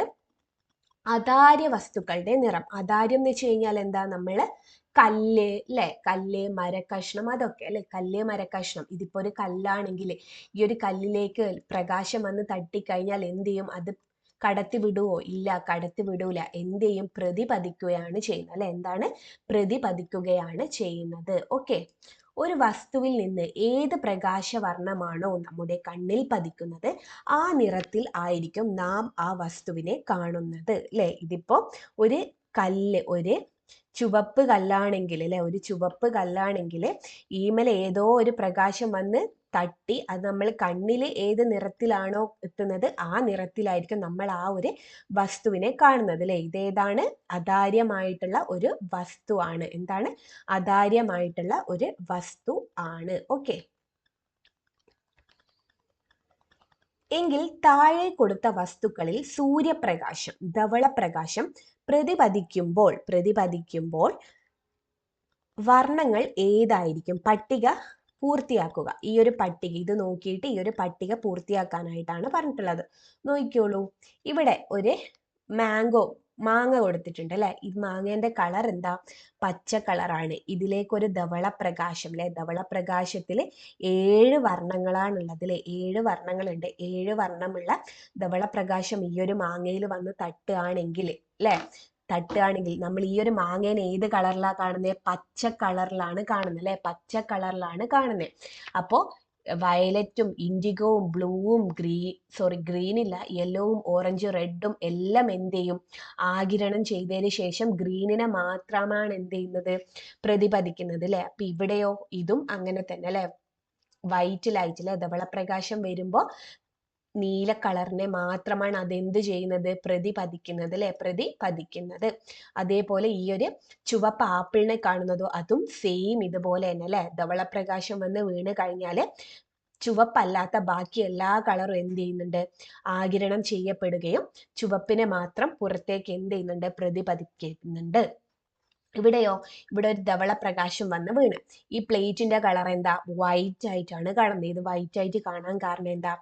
അതാര്യ വസ്തുക്കളുടെ നിറം. അതാര്യം എന്ന് വെച്ച് കഴിഞ്ഞാൽ എന്താ? നമ്മള് കല്ല് അല്ലെ, കല്ല്, മരക്കഷ്ണം, അതൊക്കെ അല്ലെ. കല്ല്, മരക്കഷ്ണം, ഇതിപ്പോ ഒരു കല്ലാണെങ്കിൽ ഈ ഒരു കല്ലിലേക്ക് പ്രകാശം വന്ന് തട്ടിക്കഴിഞ്ഞാൽ എന്ത് ചെയ്യും? അത് കടത്തി വിടുവോ? ഇല്ല, കടത്തി വിടൂല. എന്ത് ചെയ്യും? പ്രതിപതിക്കുകയാണ് ചെയ്യുന്നത് അല്ലെ. എന്താണ്? പ്രതിപതിക്കുകയാണ് ചെയ്യുന്നത്. ഓക്കെ, ഒരു വസ്തുവിൽ നിന്ന് ഏത് പ്രകാശവർണ്ണമാണോ നമ്മുടെ കണ്ണിൽ പതിക്കുന്നത് ആ നിറത്തിൽ ആയിരിക്കും നാം ആ വസ്തുവിനെ കാണുന്നത് അല്ലെ. ഇതിപ്പോ ഒരു കല്ല്, ഒരു ചുവപ്പ് കല്ലാണെങ്കിൽ അല്ലെ, ഒരു ചുവപ്പ് കല്ലാണെങ്കിൽ ഈമേൽ ഏതോ ഒരു പ്രകാശം വന്ന് തട്ടി അത് നമ്മൾ കണ്ണിൽ ഏത് നിറത്തിലാണോ എത്തുന്നത് ആ നിറത്തിലായിരിക്കും നമ്മൾ ആ ഒരു വസ്തുവിനെ കാണുന്നത് അല്ലെ. ഇതേതാണ്? അതാര്യമായിട്ടുള്ള ഒരു വസ്തുവാണ്. എന്താണ്? അതാര്യമായിട്ടുള്ള ഒരു വസ്തു ആണ്. ഓക്കെ, എങ്കിൽ താഴെ കൊടുത്ത വസ്തുക്കളിൽ സൂര്യപ്രകാശം, ധവളപ്രകാശം പ്രതിപതിക്കുമ്പോൾ വർണ്ണങ്ങൾ ഏതായിരിക്കും? പട്ടിക പൂർത്തിയാക്കുക. ഈ ഒരു പട്ടിക ഇത് നോക്കിയിട്ട് ഈ ഒരു പട്ടിക പൂർത്തിയാക്കാനായിട്ടാണ് പറഞ്ഞിട്ടുള്ളത്. നോക്കിക്കോളൂ, ഇവിടെ ഒരു മാങ്ങ കൊടുത്തിട്ടുണ്ട് അല്ലെ. ഈ മാങ്ങേന്റെ കളർ എന്താ? പച്ച കളറാണ്. ഇതിലേക്കൊരു ധവളപ്രകാശം അല്ലെ. ധവളപ്രകാശത്തിൽ 7 വർണ്ണങ്ങളാണുള്ളത് അല്ലെ. 7 വർണ്ണങ്ങളുണ്ട്. 7 വർണ്ണമുള്ള ധവളപ്രകാശം ഈ ഒരു മാങ്ങയിൽ വന്ന് തട്ടുകയാണെങ്കിൽ അല്ലെ, നമ്മൾ ഈ ഒരു മാങ്ങേനെ ഏത് കളറിലാണ് കാണുന്നത്? പച്ച കളറിലാണ് കാണുന്നത് അല്ലെ. പച്ച കളറിലാണ് കാണുന്നത്. അപ്പോ വയലറ്റും ഇൻഡിഗോവും ബ്ലൂവും ഗ്രീനില്ല, യെല്ലോവും ഓറഞ്ചും റെഡും എല്ലാം എന്ത് ചെയ്യും? ആഗിരണം ചെയ്തതിന് ശേഷം ഗ്രീനിനെ മാത്രമാണ് എന്ത് ചെയ്യുന്നത്? പ്രതിപതിക്കുന്നത് അല്ലെ. അപ്പൊ ഇവിടെയോ? ഇതും അങ്ങനെ തന്നെ അല്ലെ. വൈറ്റ് ലൈറ്റ് അല്ലെ, ധവളപ്രകാശം വരുമ്പോ നീല കളറിനെ മാത്രമാണ് അതെന്ത് ചെയ്യുന്നത്? പ്രതിപതിക്കുന്നത് അല്ലെ, പ്രതിപതിക്കുന്നത്. അതേപോലെ ഈ ഒരു ചുവപ്പ് ആപ്പിളിനെ കാണുന്നതോ അതും സെയിം ഇതുപോലെ തന്നെ അല്ലെ. ധവളപ്രകാശം വന്ന് വീണ് കഴിഞ്ഞാല് ചുവപ്പല്ലാത്ത ബാക്കി എല്ലാ കളറും എന്ത് ചെയ്യുന്നുണ്ട്? ആഗിരണം ചെയ്യപ്പെടുകയും ചുവപ്പിനെ മാത്രം പുറത്തേക്ക് എന്ത് ചെയ്യുന്നുണ്ട്? പ്രതിപതിക്കുന്നുണ്ട്. ഇവിടെയോ? ഇവിടെ ഒരു ധവളപ്രകാശം വന്ന് വീണ് ഈ പ്ലേറ്റിന്റെ കളർ എന്താ? വൈറ്റ് ആയിട്ടാണ് കാണുന്നത്. ഇത് വൈറ്റ് ആയിട്ട് കാണാൻ കാരണം എന്താ?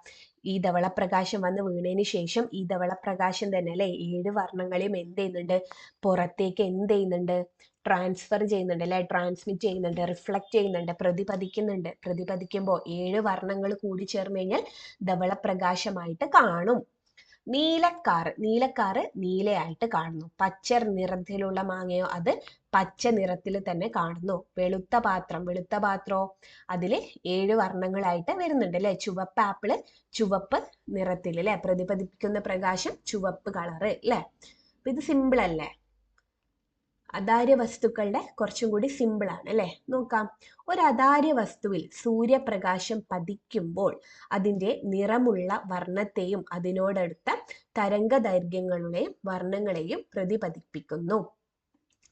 ഈ ധവളപ്രകാശം വന്ന് വീണതിന് ശേഷം ഈ ധവളപ്രകാശം തന്നെ അല്ലെ 7 വർണ്ണങ്ങളെയും എന്ത് ചെയ്യുന്നുണ്ട്, പുറത്തേക്ക് എന്ത് ചെയ്യുന്നുണ്ട്, ട്രാൻസ്ഫർ ചെയ്യുന്നുണ്ട് അല്ലെ, ട്രാൻസ്മിറ്റ് ചെയ്യുന്നുണ്ട്, റിഫ്ലക്റ്റ് ചെയ്യുന്നുണ്ട്, പ്രതിപതിക്കുന്നുണ്ട്. പ്രതിപതിക്കുമ്പോൾ 7 വർണ്ണങ്ങൾ കൂടി ചേർന്ന് കഴിഞ്ഞാൽ ധവളപ്രകാശമായിട്ട് കാണും. നീലക്കാറ് നീലയായിട്ട് കാണുന്നു. പച്ച നിറത്തിലുള്ള മാങ്ങയോ അത് പച്ച നിറത്തിൽ തന്നെ കാണുന്നു. വെളുത്ത പാത്രോ അതില് 7 വർണ്ണങ്ങളായിട്ട് വരുന്നുണ്ട് അല്ലെ. ചുവപ്പ് ആപ്പിള് ചുവപ്പ് നിറത്തിൽ അല്ലെ, പ്രതിപദിക്കുന്ന പ്രകാശം ചുവപ്പ് കളറ് അല്ലെ. അപ്പൊ ഇത് സിമ്പിൾ അല്ലേ? അധാര്യ വസ്തുക്കളുടെ കുറച്ചും കൂടി സിമ്പിൾ ആണ് അല്ലെ. നോക്കാം. ഒരു അധാര്യ വസ്തുവിൽ സൂര്യപ്രകാശം പതിക്കുമ്പോൾ അതിന്റെ നിറമുള്ള വർണ്ണത്തെയും അതിനോടടുത്ത തരംഗദൈർഘ്യങ്ങളുടെയും വർണ്ണങ്ങളെയും പ്രതിപദിപ്പിക്കുന്നു.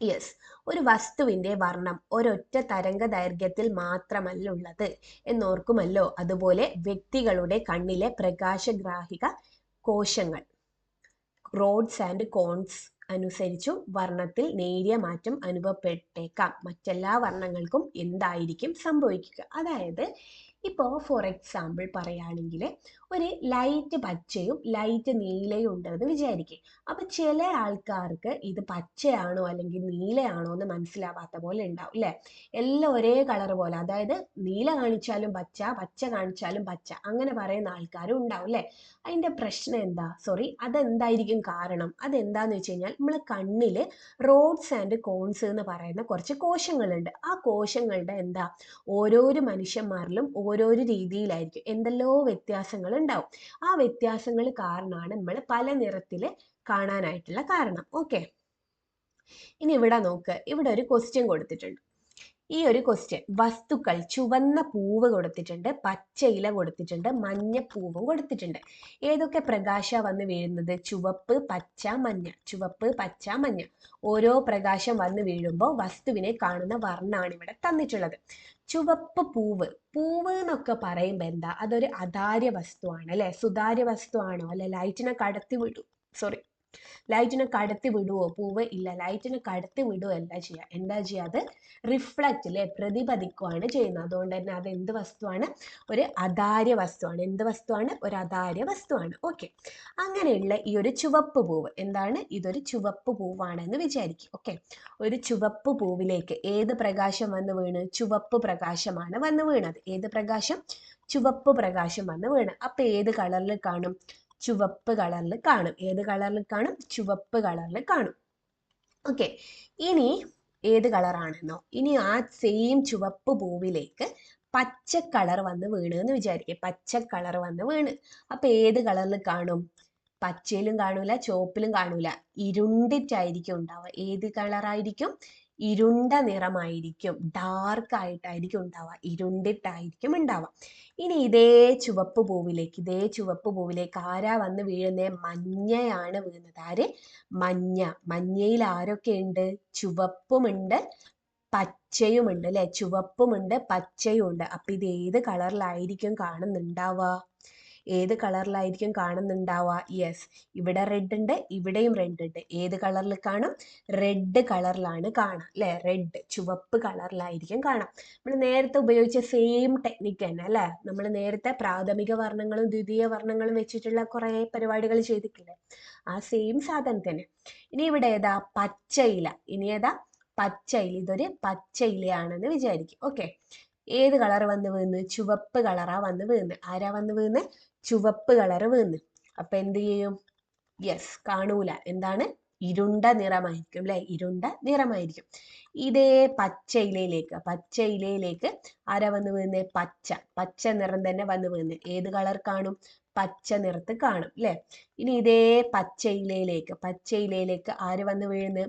യെസ്, ഒരു വസ്തുവിന്റെ വർണ്ണം ഒരൊറ്റ തരംഗദൈർഘ്യത്തിൽ മാത്രമല്ല ഉള്ളത് എന്നോർക്കുമല്ലോ. അതുപോലെ വ്യക്തികളുടെ കണ്ണിലെ പ്രകാശഗ്രാഹിക കോശങ്ങൾ റോഡ്സ് ആൻഡ് കോൺസ് അനുസരിച്ചും വർണ്ണത്തിൽ നേരിയ മാറ്റം അനുഭവപ്പെട്ടേക്കാം. മറ്റെല്ലാ വർണ്ണങ്ങൾക്കും എന്തായിരിക്കും സംഭവിക്കുക? അതായത് ഇപ്പോൾ ഫോർ എക്സാമ്പിൾ പറയുകയാണെങ്കിൽ ഒരു ലൈറ്റ് പച്ചയും ലൈറ്റ് നീലയും ഉണ്ടെന്ന് വിചാരിക്കുക. അപ്പൊ ചില ആൾക്കാർക്ക് ഇത് പച്ചയാണോ അല്ലെങ്കിൽ നീലയാണോ എന്ന് മനസ്സിലാവാത്ത പോലെ ഉണ്ടാവും അല്ലെ. എല്ലാം ഒരേ കളർ പോലെ, അതായത് നീല കാണിച്ചാലും പച്ച, പച്ച കാണിച്ചാലും പച്ച, അങ്ങനെ പറയുന്ന ആൾക്കാരും ഉണ്ടാവും അല്ലെ. അതിന്റെ പ്രശ്നം എന്താ? അതെന്തായിരിക്കും കാരണം? അതെന്താന്ന് വെച്ച് കഴിഞ്ഞാൽ നമ്മളെ കണ്ണില് റോഡ്സ് ആൻഡ് കോൺസ് എന്ന് പറയുന്ന കുറച്ച് കോശങ്ങളുണ്ട്. ആ കോശങ്ങളുടെ ഓരോരോ മനുഷ്യന്മാരിലും ഓരോരോ രീതിയിലായിരിക്കും, എന്തെല്ലോ വ്യത്യാസങ്ങൾ ഉണ്ടാവും. ആ വ്യത്യാസങ്ങൾ കാരണമാണ് നമ്മൾ പല നിറത്തില് കാണാനായിട്ടുള്ള കാരണം. ഓക്കെ, ഇനി ഇവിടെ നോക്ക്, ഇവിടെ ഒരു ക്വസ്റ്റ്യൻ കൊടുത്തിട്ടുണ്ട്. ഈ ഒരു ക്വസ്റ്റ്യൻ, വസ്തുക്കൾ ചുവന്ന പൂവ് കൊടുത്തിട്ടുണ്ട്, പച്ച ഇല കൊടുത്തിട്ടുണ്ട്, മഞ്ഞ പൂവും കൊടുത്തിട്ടുണ്ട്. ഏതൊക്കെ പ്രകാശ വന്ന് വീഴുന്നത്? ചുവപ്പ്, പച്ച, മഞ്ഞ. ചുവപ്പ്, പച്ച, മഞ്ഞ. ഓരോ പ്രകാശം വന്ന് വീഴുമ്പോൾ വസ്തുവിനെ കാണുന്ന വർണ്ണമാണ് ഇവിടെ തന്നിട്ടുള്ളത്. ചുവപ്പ് പൂവ്, പൂവ് എന്നൊക്കെ പറയുമ്പോൾ എന്താ? അതൊരു അധാര്യ വസ്തുവാണ് അല്ലെ. സുതാര്യ വസ്തുവാണോ? അല്ലെ ലൈറ്റിനെ കടത്തി വിടും, ലൈറ്റിനെ കടത്തി വിടുവോ പൂവ്? ഇല്ല, ലൈറ്റിനെ കടത്തി വിടുവല്ല ചെയ്യുക. എന്താ ചെയ്യുക? അത് റിഫ്ലക്റ്റ് അല്ലെ, പ്രതിപദിക്കുകയാണ് ചെയ്യുന്നത്. അതുകൊണ്ട് തന്നെ അത് എന്ത് വസ്തുവാണ്? ഒരു അധാര്യ വസ്തുവാണ്. എന്ത് വസ്തുവാണ്? ഒരു അധാര്യ വസ്തുവാണ്. ഓക്കെ, അങ്ങനെയുള്ള ഈ ഒരു ചുവപ്പ് പൂവ് എന്താണ്? ഇതൊരു ചുവപ്പ് പൂവാണെന്ന് വിചാരിക്കും. ഓക്കെ, ഒരു ചുവപ്പ് പൂവിലേക്ക് ഏത് പ്രകാശം വന്ന് വീണ്? ചുവപ്പ് പ്രകാശമാണ് വന്ന് വീണത്. ഏത് പ്രകാശം? ചുവപ്പ് പ്രകാശം വന്ന് വീണ്. അപ്പൊ ഏത് കളറിൽ കാണും? ചുവപ്പ് കളറിൽ കാണും. ഏത് കളറിൽ കാണും? ചുവപ്പ് കളറിൽ കാണും. ഓക്കെ, ഇനി ഏത് കളറാണെന്നോ? ഇനി ആ സെയിം ചുവപ്പ് പൂവിലേക്ക് പച്ച കളർ വന്ന് വീണ് എന്ന് വിചാരിക്കുക. പച്ച കളർ വന്ന് വീണ്. അപ്പൊ ഏത് കളറിൽ കാണും? പച്ചയിലും കാണൂല, ചുവപ്പിലും കാണൂല, ഇരുണ്ടിട്ടായിരിക്കും ഉണ്ടാവുക. ഏത് കളറായിരിക്കും? ഇരുണ്ട നിറമായിരിക്കും, ഡാർക്ക് ആയിട്ടായിരിക്കും ഉണ്ടാവുക, ഇരുണ്ടിട്ടായിരിക്കും ഉണ്ടാവുക. ഇനി ഇതേ ചുവപ്പ് പൂവിലേക്ക് ആരാ വന്ന് വീഴുന്നേ? മഞ്ഞയാണ് വീഴുന്നത്. ആര്? മഞ്ഞ. മഞ്ഞയിൽ ആരൊക്കെ ഉണ്ട്? ചുവപ്പുമുണ്ട്, പച്ചയുമുണ്ട് അല്ലെ. ചുവപ്പുമുണ്ട്, പച്ചയുമുണ്ട്. അപ്പൊ ഇത് ഏത് കളറിലായിരിക്കും കാണുന്നുണ്ടാവുക? ഏത് കളറിലായിരിക്കും കാണുന്നുണ്ടാവുക? യെസ്, ഇവിടെ റെഡ് ഉണ്ട്, ഇവിടെയും റെഡ് ഉണ്ട്. ഏത് കളറിൽ കാണും? റെഡ് കളറിലാണ് കാണാം അല്ലെ. റെഡ്, ചുവപ്പ് കളറിലായിരിക്കും കാണാം. നമ്മൾ നേരത്തെ ഉപയോഗിച്ച സെയിം ടെക്നിക്ക് തന്നെ അല്ലെ. നമ്മൾ നേരത്തെ പ്രാഥമിക വർണ്ണങ്ങളും ദ്വിതീയ വർണ്ണങ്ങളും വെച്ചിട്ടുള്ള കുറെ പരിപാടികൾ ചെയ്തിട്ടില്ലേ? ആ സെയിം സാധനം തന്നെ. ഇനി ഇവിടെ ഏതാ? പച്ചയില. ഇനി ഏതാ? പച്ചയില. ഇതൊരു പച്ചയിലയാണെന്ന് വിചാരിക്കും. ഓക്കെ, ഏത് കളർ വന്ന് വീണ്? ചുവപ്പ് കളറാ വന്ന് വീണ്. ആരാ വന്ന് വീണ്? ചുവപ്പ് കളർ വീണ്. അപ്പൊ എന്ത് ചെയ്യും? യെസ്, കാണൂല. എന്താണ്? ഇരുണ്ട നിറമായിരിക്കും അല്ലെ. ഇരുണ്ട നിറമായിരിക്കും. ഇതേ പച്ചയിലയിലേക്ക് ആരാ വന്ന് വീഴുന്നേ? പച്ച നിറം തന്നെ വന്ന് വീഴുന്നേ. ഏത് കളർ കാണും? പച്ച നിറത്ത് കാണും അല്ലെ. ഇനി ഇതേ പച്ചയിലയിലേക്ക് ആര് വന്ന് വീഴുന്നു?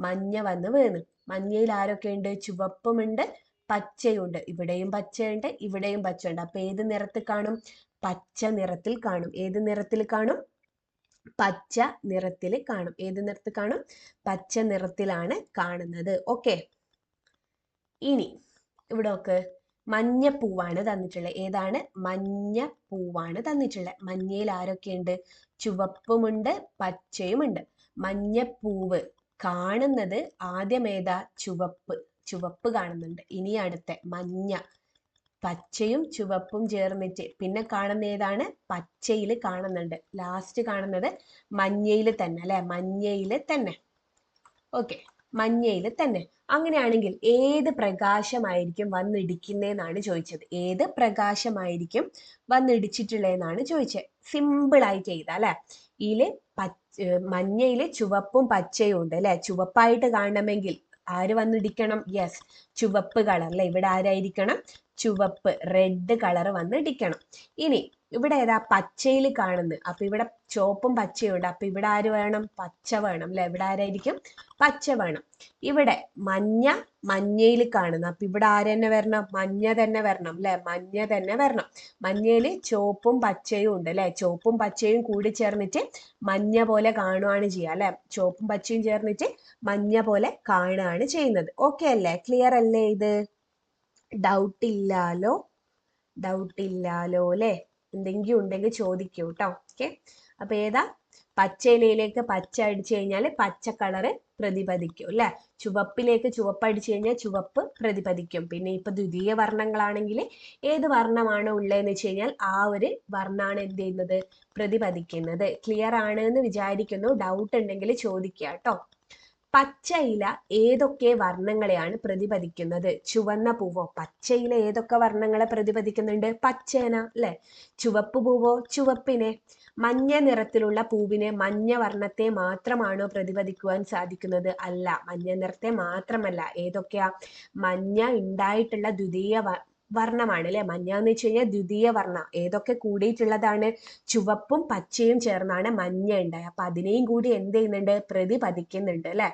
മഞ്ഞ വന്ന് വീണ്. മഞ്ഞയിൽ ആരൊക്കെ ഉണ്ട്? ചുവപ്പുമുണ്ട്, പച്ചയുണ്ട്. ഇവിടെയും പച്ചയുണ്ട്, ഇവിടെയും പച്ചയുണ്ട്. അപ്പൊ ഏത് നിറത്തിൽ കാണും? പച്ച നിറത്തിൽ കാണും. ഏത് നിറത്തിൽ കാണും? പച്ച നിറത്തിൽ കാണും. ഏത് നിറത്തിൽ കാണും? പച്ച നിറത്തിലാണ് കാണുന്നത്. ഓക്കെ, ഇനി ഇവിടെ നോക്ക്, മഞ്ഞപ്പൂവാണ് തന്നിട്ടുള്ളത്. ഏതാണ്? മഞ്ഞപ്പൂവാണ് തന്നിട്ടുള്ളത്. മഞ്ഞയിൽ ആരൊക്കെയുണ്ട്? ചുവപ്പുമുണ്ട്, പച്ചയുമുണ്ട്. മഞ്ഞപ്പൂവ് കാണുന്നത് ആദ്യം ഏതാ? ചുവപ്പ് കാണുന്നുണ്ട്. ഇനി അടുത്ത മഞ്ഞ, പച്ചയും ചുവപ്പും ചേർന്നിട്ട് പിന്നെ കാണുന്ന ഏതാണ്? പച്ചയിൽ കാണുന്നുണ്ട്. ലാസ്റ്റ് കാണുന്നത് മഞ്ഞയിൽ തന്നെ അല്ലെ, മഞ്ഞയിൽ തന്നെ. ഓക്കെ, മഞ്ഞയിൽ തന്നെ. അങ്ങനെയാണെങ്കിൽ ഏത് പ്രകാശമായിരിക്കും വന്നിടിക്കുന്നതെന്നാണ് ചോദിച്ചത്. ഏത് പ്രകാശമായിരിക്കും വന്നിടിച്ചിട്ടുള്ളതെന്നാണ് ചോദിച്ചത്. സിമ്പിൾ ആയിട്ട് എഴുതാം അല്ലെ. ഇതില് മഞ്ഞയില് ചുവപ്പും പച്ചയും ഉണ്ട് അല്ലെ. ചുവപ്പായിട്ട് കാണണമെങ്കിൽ ആര് വന്നിടിക്കണം? യെസ്, ചുവപ്പ് കളർ അല്ലെ. ഇവിടെ ആരായിരിക്കണം? ചുവപ്പ്, റെഡ് കളർ വന്നിടിക്കണം. ഇനി ഇവിടെ ഏതാ? പച്ചയിൽ കാണുന്നത്. അപ്പൊ ഇവിടെ ചുവപ്പും പച്ചയും ഉണ്ട്. അപ്പൊ ഇവിടെ ആര് വേണം? പച്ച വേണം അല്ലെ. ഇവിടെ ആരായിരിക്കും? പച്ച വേണം. ഇവിടെ മഞ്ഞ, മഞ്ഞയിൽ കാണുന്നു. അപ്പൊ ഇവിടെ ആര് തന്നെ വരണം? മഞ്ഞ തന്നെ വരണം അല്ലെ. മഞ്ഞ തന്നെ വരണം. മഞ്ഞയില് ചുവപ്പും പച്ചയും ഉണ്ട് അല്ലെ. ചുവപ്പും പച്ചയും കൂടി ചേർന്നിട്ട് മഞ്ഞ പോലെ കാണുകയാണ് ചെയ്യുക അല്ലെ. ചുവപ്പും പച്ചയും ചേർന്നിട്ട് മഞ്ഞ പോലെ കാണുകയാണ് ചെയ്യുന്നത്. ഓക്കെ അല്ലേ? ക്ലിയർ അല്ലേ? ഇത് ഡൗട്ട് ഇല്ലാലോ? ഡൗട്ട് ഇല്ലാലോ അല്ലെ? എന്തെങ്കിലും ഉണ്ടെങ്കിൽ ചോദിക്കൂ കേട്ടോ. ഓക്കെ, അപ്പൊ ഏതാ? പച്ചയിലേക്ക് പച്ച അടിച്ചു കഴിഞ്ഞാൽ പച്ച കളറ് പ്രതിപദിക്കും അല്ലെ. ചുവപ്പിലേക്ക് ചുവപ്പ് അടിച്ചു കഴിഞ്ഞാൽ ചുവപ്പ് പ്രതിപദിക്കും. പിന്നെ ഇപ്പൊ ദ്വിതീയ വർണ്ണങ്ങളാണെങ്കിൽ ഏത് വർണ്ണമാണ് ഉള്ളതെന്ന് വെച്ച് കഴിഞ്ഞാൽ ആ ഒരു വർണ്ണമാണ് എന്ത് ചെയ്യുന്നത്? പ്രതിപദിക്കുന്നത്. ക്ലിയർ ആണ് എന്ന് വിചാരിക്കുന്നു. ഡൗട്ട് ഉണ്ടെങ്കിൽ ചോദിക്കുക കേട്ടോ. പച്ചയില ഏതൊക്കെ വർണ്ണങ്ങളെയാണ് പ്രതിപദിക്കുന്നത്? ചുവന്ന പൂവോ? പച്ചയില ഏതൊക്കെ വർണ്ണങ്ങളെ പ്രതിപദിക്കുന്നുണ്ട്? പച്ചേന അല്ലെ. ചുവപ്പ് പൂവോ? ചുവപ്പിനെ. മഞ്ഞ നിറത്തിലുള്ള പൂവിനെ മഞ്ഞ വർണ്ണത്തെ മാത്രമാണോ പ്രതിപദിക്കുവാൻ സാധിക്കുന്നത്? അല്ല, മഞ്ഞ നിറത്തെ മാത്രമല്ല. ഏതൊക്കെയാ? മഞ്ഞ ഉണ്ടായിട്ടുള്ള ദ്വിതീയ വർണ്ണമാണ് അല്ലെ. മഞ്ഞ എന്ന് വെച്ച് കഴിഞ്ഞാൽ ദ്വിതീയ വർണ്ണ. ഏതൊക്കെ കൂടിയിട്ടുള്ളതാണ്? ചുവപ്പും പച്ചയും ചേർന്നാണ് മഞ്ഞ ഉണ്ടായത്. അപ്പൊ അതിനെയും കൂടി എന്ത് ചെയ്യുന്നുണ്ട്? പ്രതിപദിക്കുന്നുണ്ട് അല്ലെ.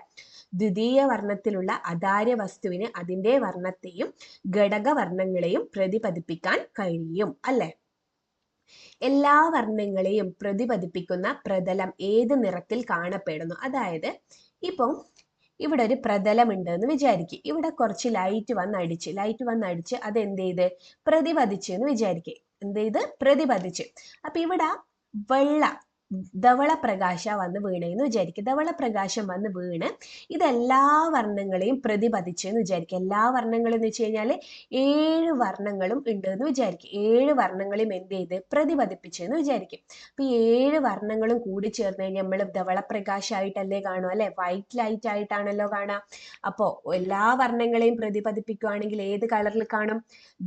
ദ്വിതീയ വർണ്ണത്തിലുള്ള അധാര്യ വസ്തുവിന് അതിന്റെ വർണ്ണത്തെയും ഘടകവർണ്ണങ്ങളെയും പ്രതിപദിപ്പിക്കാൻ കഴിയും അല്ലെ. എല്ലാ വർണ്ണങ്ങളെയും പ്രതിപദിപ്പിക്കുന്ന പ്രതലം ഏത് നിറത്തിൽ കാണപ്പെടുന്നു? അതായത് ഇപ്പം ഇവിടെ ഒരു പ്രതലം ഉണ്ട് എന്ന് വിചാരിക്കുക. ഇവിടെ കുറച്ച് ലൈറ്റ് വന്നടിച്ച് അത് എന്ത് ചെയ്ത്? പ്രതിപദിച്ചു എന്ന് വിചാരിക്കുക. എന്ത് ചെയ്ത്? പ്രതിപദിച്ച്. അപ്പൊ ഇവിടെ ധവള പ്രകാശ വന്ന് വീണെന്ന് വിചാരിക്കുക. ധവള പ്രകാശം വന്ന് വീണ് ഇതെല്ലാ വർണ്ണങ്ങളെയും പ്രതിപദിച്ചു എന്ന് വിചാരിക്കുക. എല്ലാ വർണ്ണങ്ങളും എന്ന് വെച്ച് കഴിഞ്ഞാൽ 7 വർണ്ണങ്ങളും ഉണ്ട് എന്ന് വിചാരിക്കുക. 7 വർണ്ണങ്ങളെയും എന്ത് ചെയ്ത്? പ്രതിപദിപ്പിച്ചു എന്ന് വിചാരിക്കും. അപ്പൊ ഈ 7 വർണ്ണങ്ങളും കൂടി ചേർന്ന് കഴിഞ്ഞാൽ നമ്മൾ ധവള പ്രകാശമായിട്ടല്ലേ കാണും അല്ലെ. വൈറ്റ് ലൈറ്റ് ആയിട്ടാണല്ലോ കാണാം. അപ്പോ എല്ലാ വർണ്ണങ്ങളെയും പ്രതിപദിപ്പിക്കുകയാണെങ്കിൽ ഏത് കളറിൽ കാണും?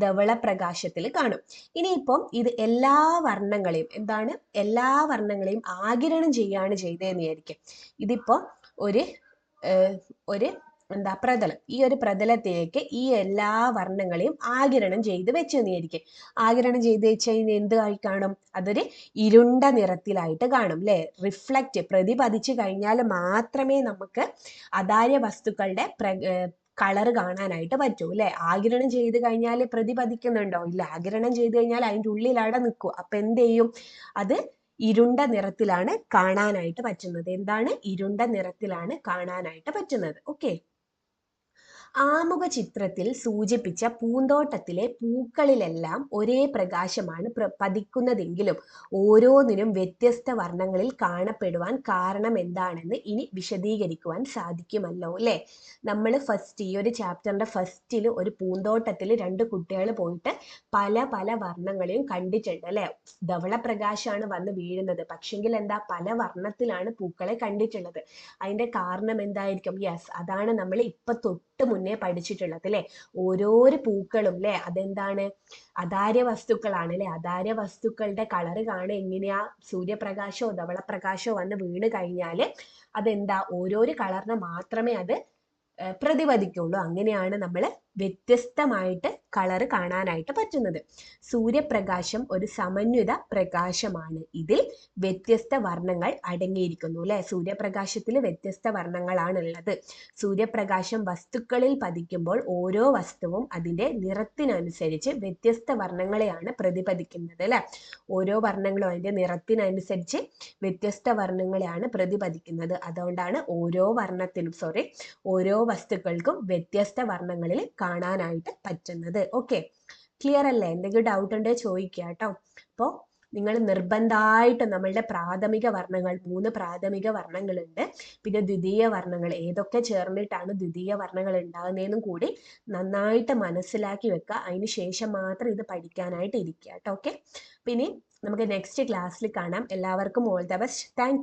ധവള പ്രകാശത്തിൽ കാണും. ഇനിയിപ്പം ഇത് എല്ലാ വർണ്ണങ്ങളെയും എന്താണ്? എല്ലാ വർണ്ണങ്ങളെയും ആഗിരണം ചെയ്യാണ് ചെയ്തതെന്ന് വിചാരിക്കും. ഇതിപ്പോ ഒരു എന്താ പ്രതലം. ഈ ഒരു പ്രതലത്തിലേക്ക് ഈ എല്ലാ വർണ്ണങ്ങളെയും ആഗിരണം ചെയ്ത് വെച്ചെന്ന് വിചാരിക്കും. ആഗിരണം ചെയ്ത് വെച്ച് കഴിഞ്ഞാൽ എന്തായി കാണും? അതൊരു ഇരുണ്ട നിറത്തിലായിട്ട് കാണും അല്ലെ. റിഫ്ലക്റ്റ്, പ്രതിപദിച്ചു കഴിഞ്ഞാൽ മാത്രമേ നമുക്ക് അധാര്യ വസ്തുക്കളുടെ കളർ കാണാനായിട്ട് പറ്റൂ അല്ലെ. ആഗിരണം ചെയ്ത് കഴിഞ്ഞാൽ പ്രതിപദിക്കുന്നുണ്ടോ? ഇല്ല. ആഗിരണം ചെയ്ത് കഴിഞ്ഞാൽ അതിൻ്റെ ഉള്ളിലവിടെ നിൽക്കും. അപ്പൊ എന്ത് ചെയ്യും? അത് ഇരുണ്ട നിറത്തിലാണ് കാണാനായിട്ട് പറ്റുന്നത്. എന്താണ്? ഇരുണ്ട നിറത്തിലാണ് കാണാനായിട്ട് പറ്റുന്നത്. ഓക്കെ, ആമുഖ ചിത്രത്തിൽ സൂചിപ്പിച്ച പൂന്തോട്ടത്തിലെ പൂക്കളിലെല്ലാം ഒരേ പ്രകാശമാണ് പതിക്കുന്നതെങ്കിലും ഓരോന്നിനും വ്യത്യസ്ത വർണ്ണങ്ങളിൽ കാണപ്പെടുവാൻ കാരണം എന്താണെന്ന് ഇനി വിശദീകരിക്കുവാൻ സാധിക്കുമല്ലോ അല്ലെ. നമ്മൾ ഈ ഒരു ചാപ്റ്ററിന്റെ ഫസ്റ്റിൽ ഒരു പൂന്തോട്ടത്തിൽ 2 കുട്ടികൾ പോയിട്ട് പല പല വർണ്ണങ്ങളെയും കണ്ടിട്ടുണ്ട് അല്ലെ. ധവള പ്രകാശമാണ് വന്ന് വീഴുന്നത്. പക്ഷെങ്കിൽ എന്താ? പല വർണ്ണത്തിലാണ് പൂക്കളെ കണ്ടിട്ടുള്ളത്. അതിന്റെ കാരണം എന്തായിരിക്കും? യെസ്, അതാണ് നമ്മൾ ഇപ്പൊ തൊട്ട് മുന്നേ പഠിച്ചിട്ടുള്ളത് അല്ലെ. ഓരോരോ പൂക്കളും അല്ലെ അതെന്താണ്? അധാര്യ വസ്തുക്കളാണ് അല്ലെ. അധാര്യ വസ്തുക്കളുടെ കളറ് കാണുക എങ്ങനെയാ? സൂര്യപ്രകാശമോ ധവളപ്രകാശമോ വന്ന് വീണ് കഴിഞ്ഞാല് അതെന്താ? ഓരോരോ കളറിന് മാത്രമേ അത് പ്രതിപദിക്കുള്ളൂ. അങ്ങനെയാണ് നമ്മൾ വ്യത്യസ്തമായിട്ട് കളർ കാണാനായിട്ട് പറ്റുന്നത്. സൂര്യപ്രകാശം ഒരു സമന്വിത പ്രകാശമാണ്. ഇതിൽ വ്യത്യസ്ത വർണ്ണങ്ങൾ അടങ്ങിയിരിക്കുന്നു അല്ലെ. സൂര്യപ്രകാശത്തിൽ വ്യത്യസ്ത വർണ്ണങ്ങളാണ് ഉള്ളത്. സൂര്യപ്രകാശം വസ്തുക്കളിൽ പതിക്കുമ്പോൾ ഓരോ വസ്തുവും അതിന്റെ നിറത്തിനനുസരിച്ച് വ്യത്യസ്ത വർണ്ണങ്ങളെയാണ് പ്രതിപദിക്കുന്നത് അല്ലെ. ഓരോ വർണ്ണങ്ങളും അതിന്റെ നിറത്തിനനുസരിച്ച് വ്യത്യസ്ത വർണ്ണങ്ങളെയാണ് പ്രതിപദിക്കുന്നത്. അതുകൊണ്ടാണ് ഓരോ വസ്തുക്കൾക്കും വ്യത്യസ്ത വർണ്ണങ്ങളിൽ കാണാനായിട്ട് പറ്റുന്നത്. ഓക്കെ, ക്ലിയർ അല്ലേ? എന്തെങ്കിലും ഡൗട്ട് ഉണ്ടെങ്കിൽ ചോദിക്കുക കേട്ടോ. അപ്പോൾ നിങ്ങൾ നിർബന്ധമായിട്ടും നമ്മളുടെ പ്രാഥമിക വർണ്ണങ്ങൾ 3 പ്രാഥമിക വർണ്ണങ്ങളുണ്ട്, പിന്നെ ദ്വിതീയ വർണ്ണങ്ങൾ ഏതൊക്കെ ചേർന്നിട്ടാണ് ദ്വിതീയ വർണ്ണങ്ങൾ ഉണ്ടാകുന്നതെന്നും കൂടി നന്നായിട്ട് മനസ്സിലാക്കി വെക്കുക. അതിന് ശേഷം മാത്രം ഇത് പഠിക്കാനായിട്ട് ഇരിക്കുക കേട്ടോ. ഓക്കെ, പിന്നെ നമുക്ക് നെക്സ്റ്റ് ക്ലാസ്സിൽ കാണാം. എല്ലാവർക്കും ഓൾ ദ ബെസ്റ്റ്. താങ്ക്